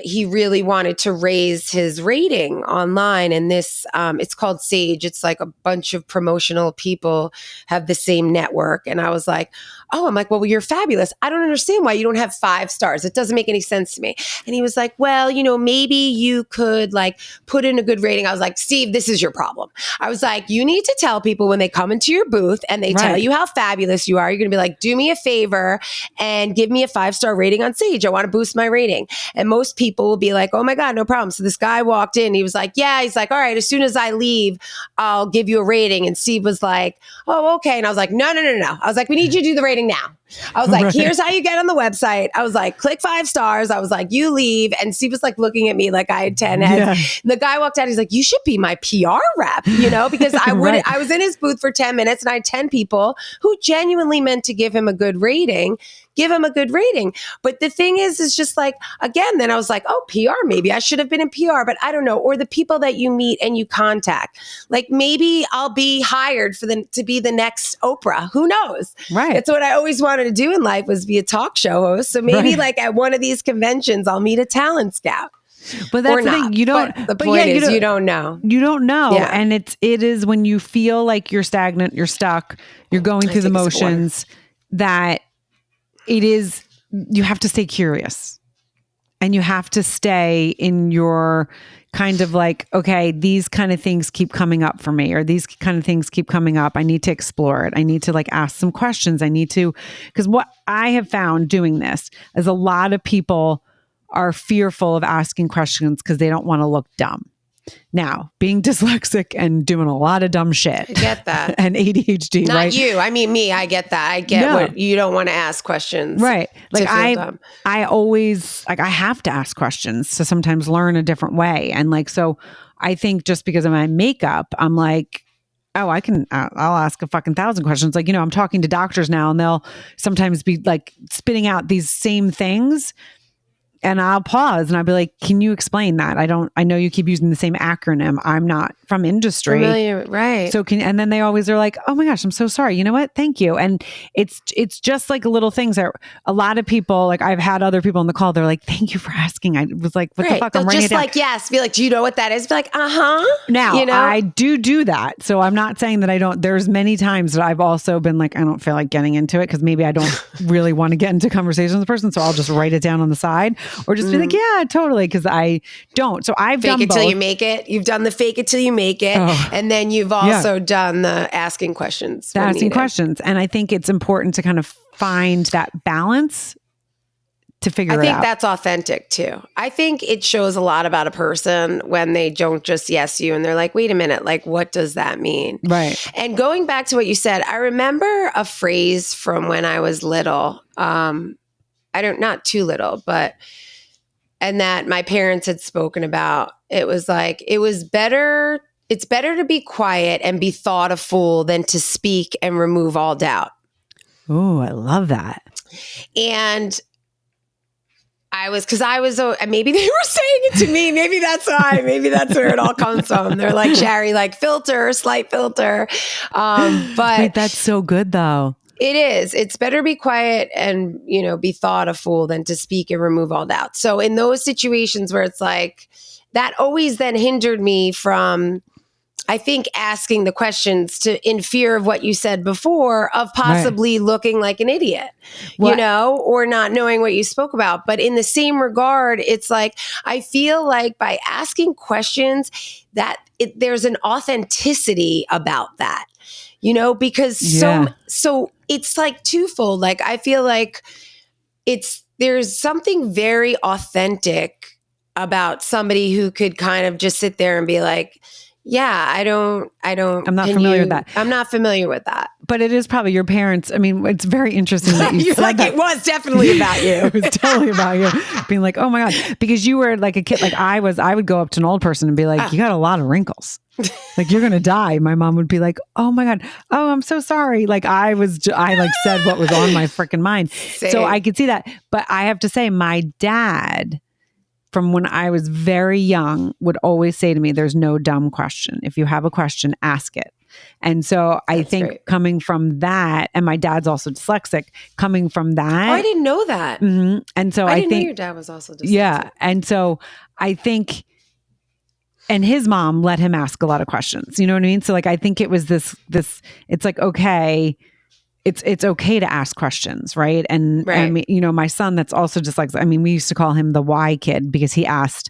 he really wanted to raise his rating online. And this, it's called Sage. It's like a bunch of promotional people have the same network. And I was like, oh, I'm like, well, you're fabulous. I don't understand why you don't have 5 stars. It doesn't make any sense to me. And he was like, well, maybe you could like put in a good rating. I was like, Steve, this is your problem. I was like, you need to tell people when they come into your booth and they tell you how fabulous you are, you're going to be like, do me a favor and give me a 5-star rating on Sage. I want to boost my rating. And most people will be like, oh my God, no problem. So this guy walked in, he was like, yeah, he's like, all right, as soon as I leave, I'll give you a rating. And Steve was like, oh, okay. And I was like, no. I was like, we need you to do the rating now. I was like, here's how you get on the website. I was like, click 5 stars. I was like, you leave. And Steve was like looking at me like I had 10 heads. Yeah. The guy walked out. He's like, you should be my PR rep, because I would, I was in his booth for 10 minutes and I had 10 people who genuinely meant to give him a good rating. Give him a good rating. But the thing is just like, again, then I was like, oh, PR, maybe I should have been in PR, but I don't know. Or the people that you meet and you contact, like maybe I'll be hired to be the next Oprah. Who knows? Right. It's what I always wanted to do in life, was be a talk show host. So maybe like at one of these conventions, I'll meet a talent scout. But that's the thing. You don't. But the point is, you don't know. You don't know. Yeah. And it is when you feel like you're stagnant, you're stuck, you're going through the motions, that it is, you have to stay curious and you have to stay in your kind of like, okay, these kind of things keep coming up for me, or these kind of things keep coming up. I need to explore it. I need to like ask some questions. Because what I have found doing this is a lot of people are fearful of asking questions because they don't want to look dumb. Now, being dyslexic and doing a lot of dumb shit. I get that. And ADHD, Not right? you. I mean, me. I get that. I get what you don't want to ask questions. Right. Like I always, like, I have to ask questions to sometimes learn a different way. And like, so I think just because of my makeup, I'm like, oh, I'll ask a fucking 1,000 questions. Like, I'm talking to doctors now and they'll sometimes be like spitting out these same things. And I'll pause and I'll be like, can you explain that? I know you keep using the same acronym. I'm not from industry. Familiar, right. So and then they always are like, oh my gosh, I'm so sorry. You know what? Thank you. And it's just like little things that a lot of people, like I've had other people on the call, they're like, thank you for asking. I was like, what the fuck? They'll I'm writing just it down. like, yes. Be like, do you know what that is? Be like, uh-huh. Now, I do that. So I'm not saying that I don't. There's many times that I've also been like, I don't feel like getting into it because maybe I don't really want to get into conversations with the person. So I'll just write it down on the side. Or just be like, yeah, totally, because I don't. So I've done fake it both. till you make it. You've done the fake it till you make it. And then you've also done the asking questions. The asking questions. And I think it's important to kind of find that balance to figure it out. I think that's authentic too. I think it shows a lot about a person when they don't just yes you and they're like, wait a minute, like what does that mean? Right. And going back to what you said, I remember a phrase from when I was little. Not too little, but and that my parents had spoken about. It was like, it's better to be quiet and be thought a fool than to speak and remove all doubt. Oh, I love that. And maybe they were saying it to me. Maybe that's why. Maybe that's where it all comes from. They're like, Shari, like slight filter. But wait, that's so good though. It is. It's better to be quiet and, be thought a fool than to speak and remove all doubt. So in those situations where it's like, that always then hindered me from, I think, asking the questions in fear of what you said before of possibly looking like an idiot, or not knowing what you spoke about. But in the same regard, it's like, I feel like by asking questions that there's an authenticity about that. Because so it's like twofold. Like, I feel like there's something very authentic about somebody who could kind of just sit there and be like, yeah, I'm not familiar with that. I'm not familiar with that. But it is probably your parents. I mean, it's very interesting that you said like that. It was definitely about you. It was totally about you. Being like, oh my God. Because you were like a kid. Like I would go up to an old person and be like, you got a lot of wrinkles. Like you're going to die. My mom would be like, oh my God. Oh, I'm so sorry. Like I said what was on my freaking mind. Same. So I could see that. But I have to say, my dad, from when I was very young, would always say to me, there's no dumb question. If you have a question, ask it. And so I That's think great. coming from that, and my dad's also dyslexic, coming from that. Oh, I didn't know that. And so I didn't know think your dad was also dyslexic. Yeah. And so I think, and his mom let him ask a lot of questions. You know what I mean? So like, I think it was this, it's like, okay, it's okay to ask questions. Right. And I mean, you know, my son that's also dyslexic, I mean, we used to call him the why kid because he asked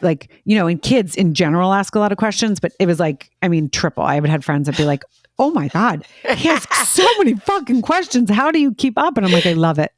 like, you know, and kids in general ask a lot of questions, but it was like, I mean, triple. I would have friends that'd be like, oh my God, he asks so many fucking questions. How do you keep up? And I'm like, I love it.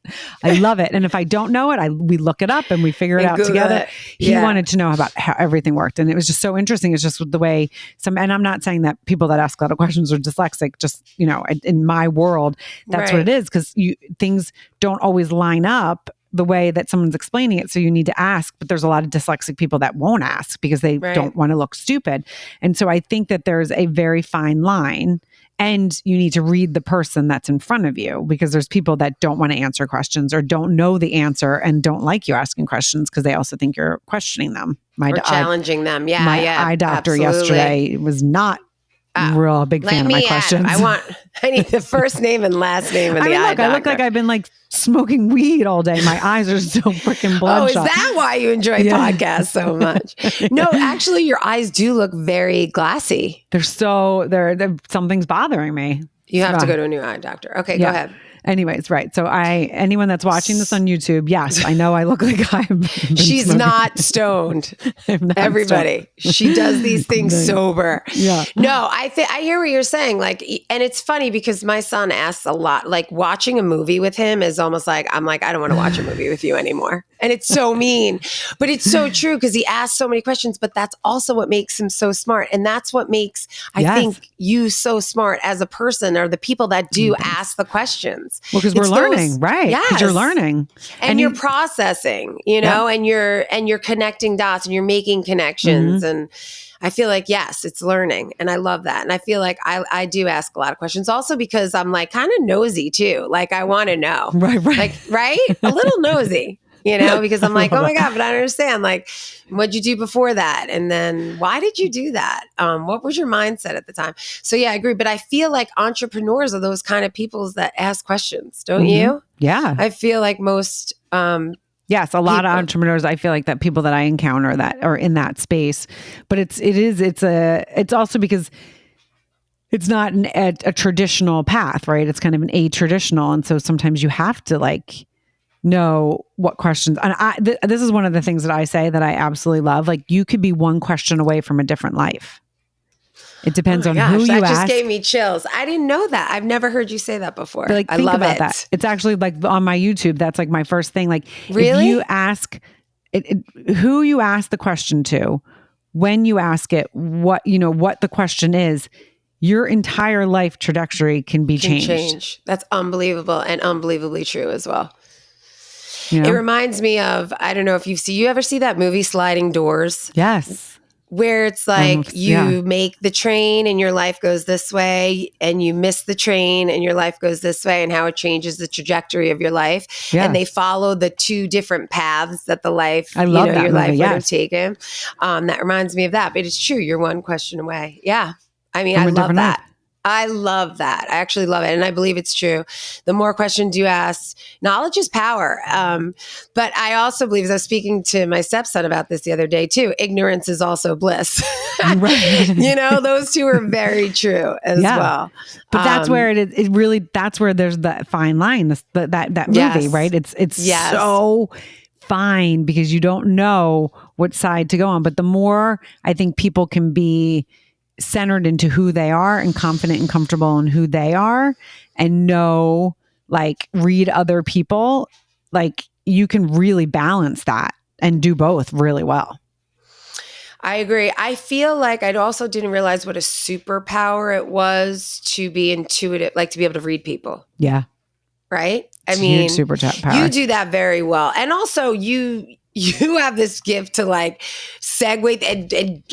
I love it. And if I don't know it, we look it up and we figure it out together. He wanted to know about how everything worked. And it was just so interesting. It's just the way and I'm not saying that people that ask a lot of questions are dyslexic, just, you know, in my world, that's what it is. Because things don't always line up the way that someone's explaining it. So you need to ask, but there's a lot of dyslexic people that won't ask because they don't want to look stupid. And so I think that there's a very fine line, and you need to read the person that's in front of you, because there's people that don't want to answer questions or don't know the answer and don't like you asking questions because they also think you're questioning them. Or challenging them. My eye doctor yesterday was not real big fan of my questions. I need the first name and last name of the eye doctor. I look like I've been like smoking weed all day. My eyes are so freaking bloodshot. Oh, is that why you enjoy podcasts so much? No, actually, your eyes do look very glassy. They're something's bothering me. You have to go to a new eye doctor. Okay, go ahead. Anyways, right. So anyone that's watching this on YouTube, yes, I know I look like she's not stoned. Everybody, she does these things sober. Yeah. No, I hear what you're saying. Like, and it's funny because my son asks a lot. Like, watching a movie with him is almost like, I'm like, I don't want to watch a movie with you anymore. And it's so mean, but it's so true because he asks so many questions, but that's also what makes him so smart. And that's what makes, I think, you so smart as a person, are the people that do ask the questions. Well, because we're learning, right? Yes. Because you're learning. And you're processing, you know, and you're connecting dots and you're making connections. And I feel like, yes, it's learning. And I love that. And I feel like I do ask a lot of questions also because I'm like kind of nosy too. Like I want to know. Right. Like, right? A little nosy. You know, because I'm like, oh my God, but I don't understand. Like, what'd you do before that? And then why did you do that? What was your mindset at the time? So yeah, I agree. But I feel like entrepreneurs are those kind of people that ask questions, don't you? Yeah. I feel like most yes, a lot of entrepreneurs, I feel like that people that I encounter that are in that space. But it's also because it's not a traditional path, right? It's kind of an atraditional. And so sometimes you have to like know what questions. And this is one of the things that I say that I absolutely love. Like, you could be one question away from a different life. It depends on who you ask. That just gave me chills. I didn't know that. I've never heard you say that before. Like, I think love about that. It's actually like on my YouTube. That's like my first thing. Like, really? If you ask who you ask the question to, when you ask it, what the question is, your entire life trajectory can be changed. That's unbelievable and unbelievably true as well. You know? It reminds me of, I don't know if you ever see that movie Sliding Doors? Yes. Where it's like you make the train and your life goes this way, and you miss the train and your life goes this way, and how it changes the trajectory of your life. Yeah. And they follow the two different paths that your life would have taken. That reminds me of that. But it's true. You're one question away. Yeah. I mean, I love that. I love that. I actually love it. And I believe it's true. The more questions you ask, knowledge is power. But I also believe, as I was speaking to my stepson about this the other day too, ignorance is also bliss. Right. You know, those two are very true as well. But that's where it really, that's where there's that fine line, that movie, right? It's so fine because you don't know what side to go on. But the more I think people can be centered into who they are and confident and comfortable in who they are, and know, like, read other people, like, you can really balance that and do both really well. I agree. I feel like I also didn't realize what a superpower it was to be intuitive, like to be able to read people. Yeah. Right? I mean, huge superpower. You do that very well. And also you have this gift to like segue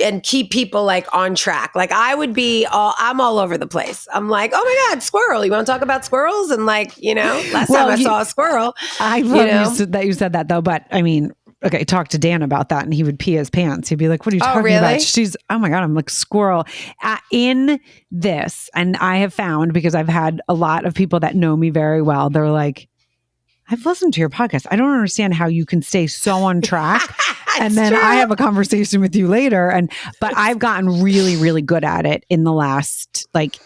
and keep people like on track. Like I'm all over the place. I'm like, oh my God, squirrel. You want to talk about squirrels? And like, you know, last time I saw a squirrel. I love that you said that though. But I mean, talk to Dan about that, and he would pee his pants. He'd be like, what are you talking about? Oh my God, I'm like squirrel in this. And I have found, because I've had a lot of people that know me very well, they're like, I've listened to your podcast. I don't understand how you can stay so on track. And then I have a conversation with you later. But I've gotten really, really good at it in the last like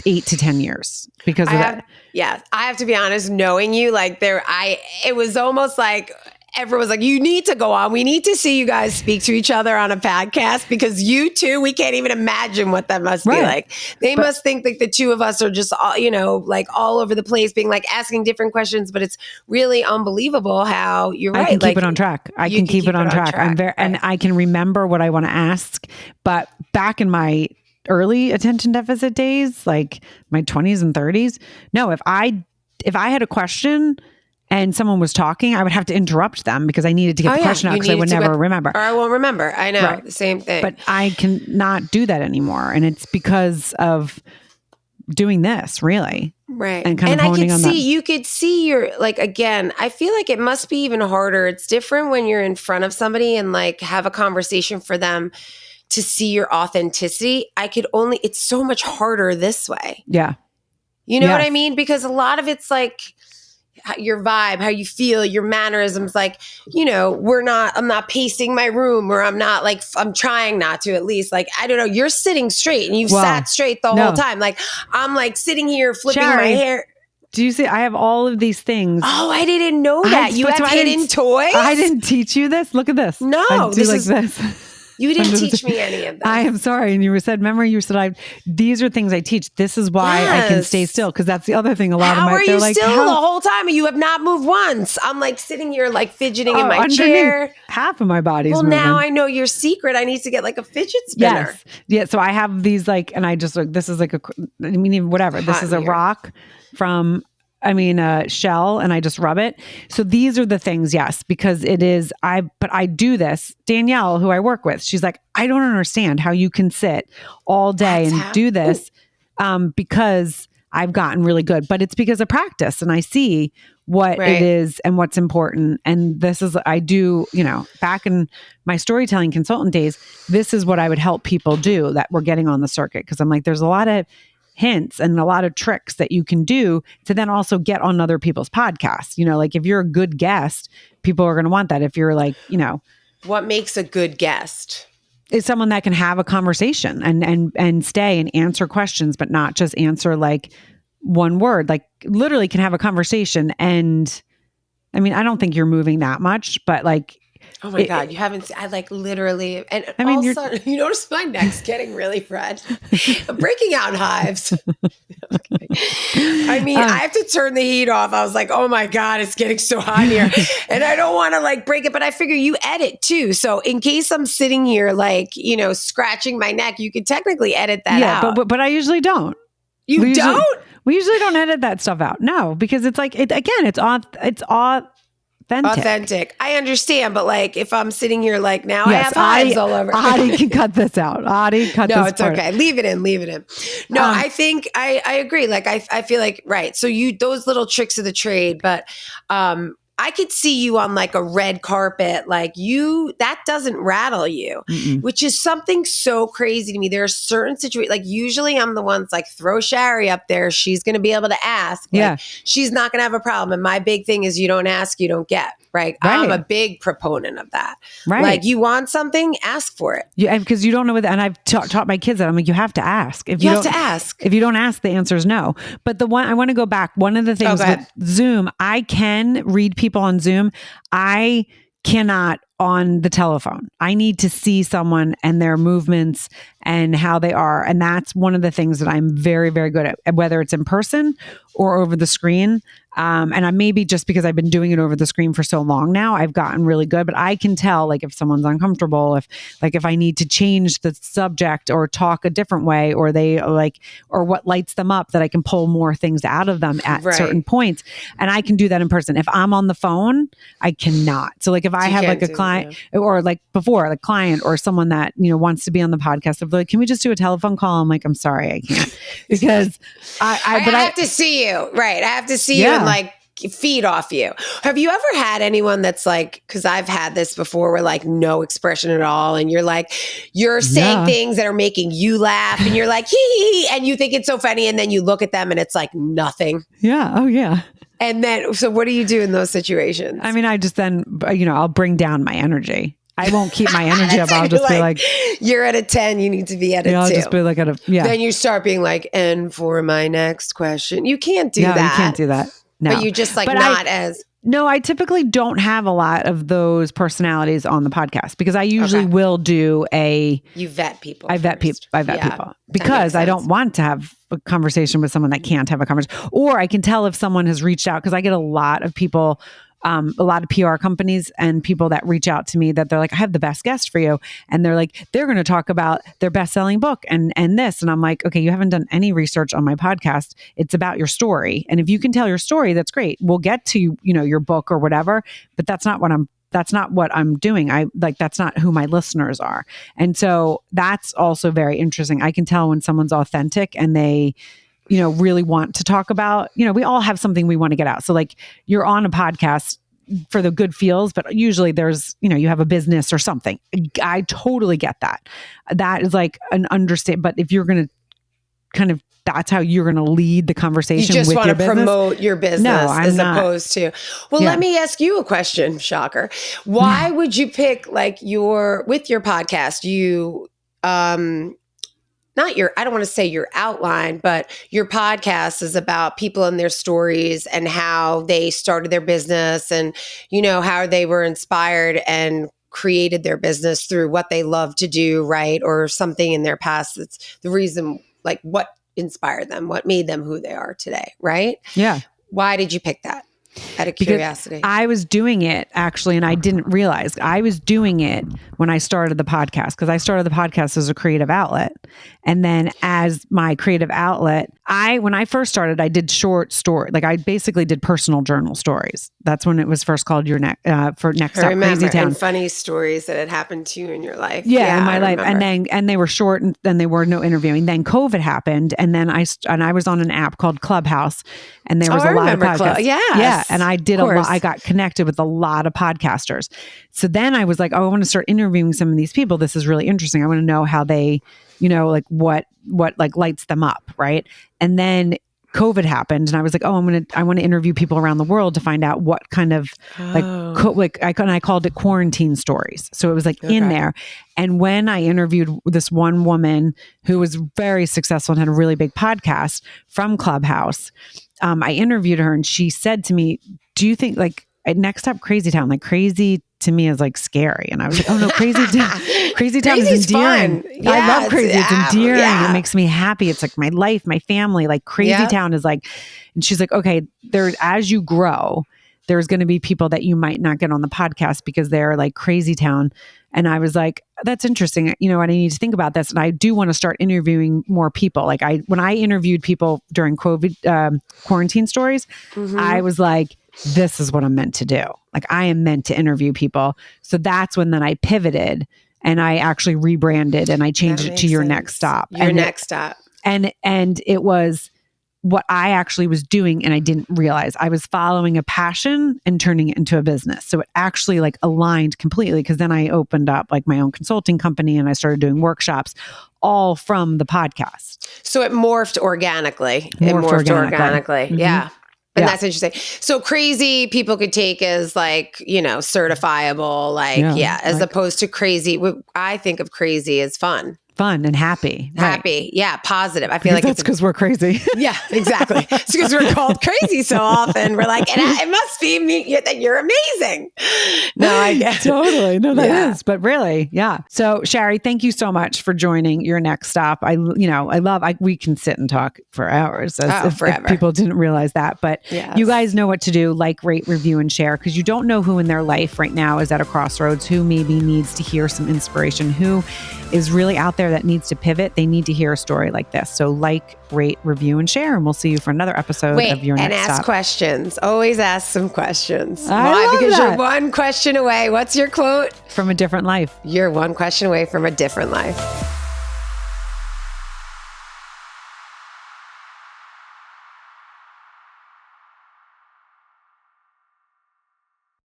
8 to 10 years because of that. Yeah. I have to be honest, knowing you, like it was almost like everyone was like, you need to go on. We need to see you guys speak to each other on a podcast, because you two, we can't even imagine what that must be like. They must think like the two of us are just, all, like all over the place, being like asking different questions, but it's really unbelievable how you're right. I can keep it on track. I can keep it on track. I'm very, and I can remember what I want to ask. But back in my early attention deficit days, like my 20s and 30s, no, if I had a question and someone was talking, I would have to interrupt them because I needed to get the question out, because I would never remember. Or I won't remember. I know. The same thing. But I can not do that anymore. And it's because of doing this, really. Right. And kind of honing on that. You could see your, like, again, I feel like it must be even harder. It's different when you're in front of somebody and like have a conversation for them to see your authenticity. It's so much harder this way. Yeah. You know what I mean? Because a lot of it's like, your vibe, how you feel, your mannerisms, like, I'm not pacing my room, or I'm not like, I'm trying not to, at least, like, I don't know, you're sitting straight and you've sat straight the whole time. Like, I'm like sitting here flipping my hair. Do you see, I have all of these things. Oh, I didn't know that. You have hidden toys? I didn't teach you this. Look at this. No, I do this. You didn't teach me any of that. I am sorry. And you said, these are things I teach. This is why I can stay still. Because that's the other thing. A lot of my, they're like, how are you still the whole time? And you have not moved once. I'm like sitting here like fidgeting in my chair. Half of my body's moving. Now I know your secret. I need to get like a fidget spinner. Yes. Yeah. So I have these like, and I just like, this is like whatever. This is a rock from, shell, and I just rub it. So these are the things, yes, because it is, but I do this. Danielle, who I work with, she's like, I don't understand how you can sit all day do this, because I've gotten really good, but it's because of practice, and I see what it is and what's important. And this is, I do, back in my storytelling consultant days, this is what I would help people do that were getting on the circuit. Cause I'm like, there's a lot of hints and a lot of tricks that you can do to then also get on other people's podcasts. Like if you're a good guest, people are going to want that. If you're like, what makes a good guest? Is someone that can have a conversation and stay and answer questions, but not just answer like one word, like literally can have a conversation. And I don't think you're moving that much, but like, oh my God, you haven't seen, I like literally, and also, you notice my neck's getting really red. I'm breaking out in hives. Okay. I have to turn the heat off. I was like, oh my God, it's getting so hot here. And I don't want to like break it, but I figure you edit too. So in case I'm sitting here, like, scratching my neck, you could technically edit that out. But I usually don't. We usually don't edit that stuff out. No, because it's like, it's authentic. I understand, but like if I'm sitting here like now, I have hives all over. Adi can cut this out. Adi, cut this out. No, it's okay. Leave it in. No, I think I agree. Like I feel like, right. So those little tricks of the trade, but I could see you on like a red carpet, like that doesn't rattle you, which is something so crazy to me. There are certain situations, like usually I'm the ones like throw Shari up there. She's going to be able to ask. Like, she's not going to have a problem. And my big thing is you don't ask, you don't get. Right. I'm a big proponent of that. Right. Like you want something, ask for it. Yeah, because you don't know and I've taught my kids that. I'm like, you have to ask. If you have to ask. If you don't ask, the answer is no. But I want to go back. One of the things with Zoom, I can read people on Zoom. I cannot on the telephone. I need to see someone and their movements and how they are. And that's one of the things that I'm very, very good at, whether it's in person or over the screen. And I maybe just because I've been doing it over the screen for so long now, I've gotten really good, but I can tell like if someone's uncomfortable, if I need to change the subject or talk a different way, or they like, or what lights them up, that I can pull more things out of them at certain points. And I can do that in person. If I'm on the phone, I cannot. So like if I have like a client or like before, like client or someone that, wants to be on the podcast, of like, can we just do a telephone call? I'm like, I'm sorry, I can't, because I have to see you. Right. I have to see you and like feed off you. Have you ever had anyone that's like, because I've had this before where like no expression at all. And you're saying things that are making you laugh and you're like, hee hee, hee, and you think it's so funny. And then you look at them and it's like nothing. Yeah. Oh yeah. And then, so what do you do in those situations? I mean, I just then, I'll bring down my energy. I won't keep my energy up. I'll just be like, you're at a 10, you need to be at a 2. I'll just be like at a, Then you start being like, and for my next question, you can't do that. You can't do that. No. But you just like No, I typically don't have a lot of those personalities on the podcast because I usually will do You vet people. I vet people because I don't want to have a conversation with someone that can't have a conversation. Or I can tell if someone has reached out because I get a lot of people, a lot of PR companies and people that reach out to me that they're like, I have the best guest for you. And they're like, they're going to talk about their best-selling book and this. And I'm like, okay, you haven't done any research on my podcast. It's about your story. And if you can tell your story, that's great. We'll get to, your book or whatever, but that's not what I'm doing. That's not who my listeners are. And so that's also very interesting. I can tell when someone's authentic and they, really want to talk about, we all have something we want to get out. So like you're on a podcast for the good feels, but usually there's, you have a business or something. I totally get that. That is like an understand. But if you're going to kind of, that's how you're going to lead the conversation. You just want to promote your business opposed to, let me ask you a question, shocker. Why would you pick like with your podcast, I don't want to say your outline, but your podcast is about people and their stories and how they started their business and, how they were inspired and created their business through what they love to do, right? Or something in their past. That's the reason, like what inspired them, what made them who they are today, right? Yeah. Why did you pick that? Out of curiosity. I was doing it actually, and I didn't realize I was doing it when I started the podcast because I started the podcast as a creative outlet. And then as my creative outlet, when I first started, I did short story. Like I basically did personal journal stories. That's when it was first called Next Up Crazy Town. And funny stories that had happened to you in your life. Yeah, in my life. And they were short and then there were no interviewing. Then COVID happened. And then I was on an app called Clubhouse and there was a lot of podcasts. Yeah. And I did a lot. I got connected with a lot of podcasters. So then I was like, I want to start interviewing some of these people. This is really interesting. I want to know how they, like what like lights them up. Right. And then COVID happened and I was like, I want to interview people around the world to find out what kind of I called it quarantine stories. So it was like in there. And when I interviewed this one woman who was very successful and had a really big podcast from Clubhouse, I interviewed her and she said to me, do you think like Next Up Crazy Town, like crazy to me is like scary. And I was like, oh no, Crazy Town is endearing. Fun. Yeah, I love crazy. It's endearing. Yeah. It makes me happy. It's like my life, my family, like Crazy Town is like, and she's like, okay, as you grow, there's going to be people that you might not get on the podcast because they're like Crazy Town. And I was like, that's interesting. And I need to think about this. And I do want to start interviewing more people. Like when I interviewed people during COVID quarantine stories, I was like, this is what I'm meant to do. Like I am meant to interview people. So that's when then I pivoted and I actually rebranded and I changed it to Your Next Stop. Next Stop. And it was what I actually was doing and I didn't realize. I was following a passion and turning it into a business. So it actually like aligned completely because then I opened up like my own consulting company and I started doing workshops all from the podcast. So it morphed organically. Mm-hmm. Yeah. And that's interesting. So crazy people could take as like, certifiable, as opposed to crazy. I think of crazy as fun and happy. Happy. Right. Yeah. Positive. I feel like that's because we're crazy. Yeah, exactly. It's because we're called crazy so often. We're like, and it must be me that you're amazing. No, I guess. Totally. No, that is. But really, yeah. So Shari, thank you so much for joining Your Next Stop. We can sit and talk for hours if people didn't realize that. But you guys know what to do. Like, rate, review, and share because you don't know who in their life right now is at a crossroads, who maybe needs to hear some inspiration, who is really out there that needs to pivot. They need to hear a story like this. So like, rate, review, and share. And we'll see you for another episode of Your Next Stop. And ask questions. Always ask some questions. Why? Because you're one question away. What's your quote? From a different life. You're one question away from a different life.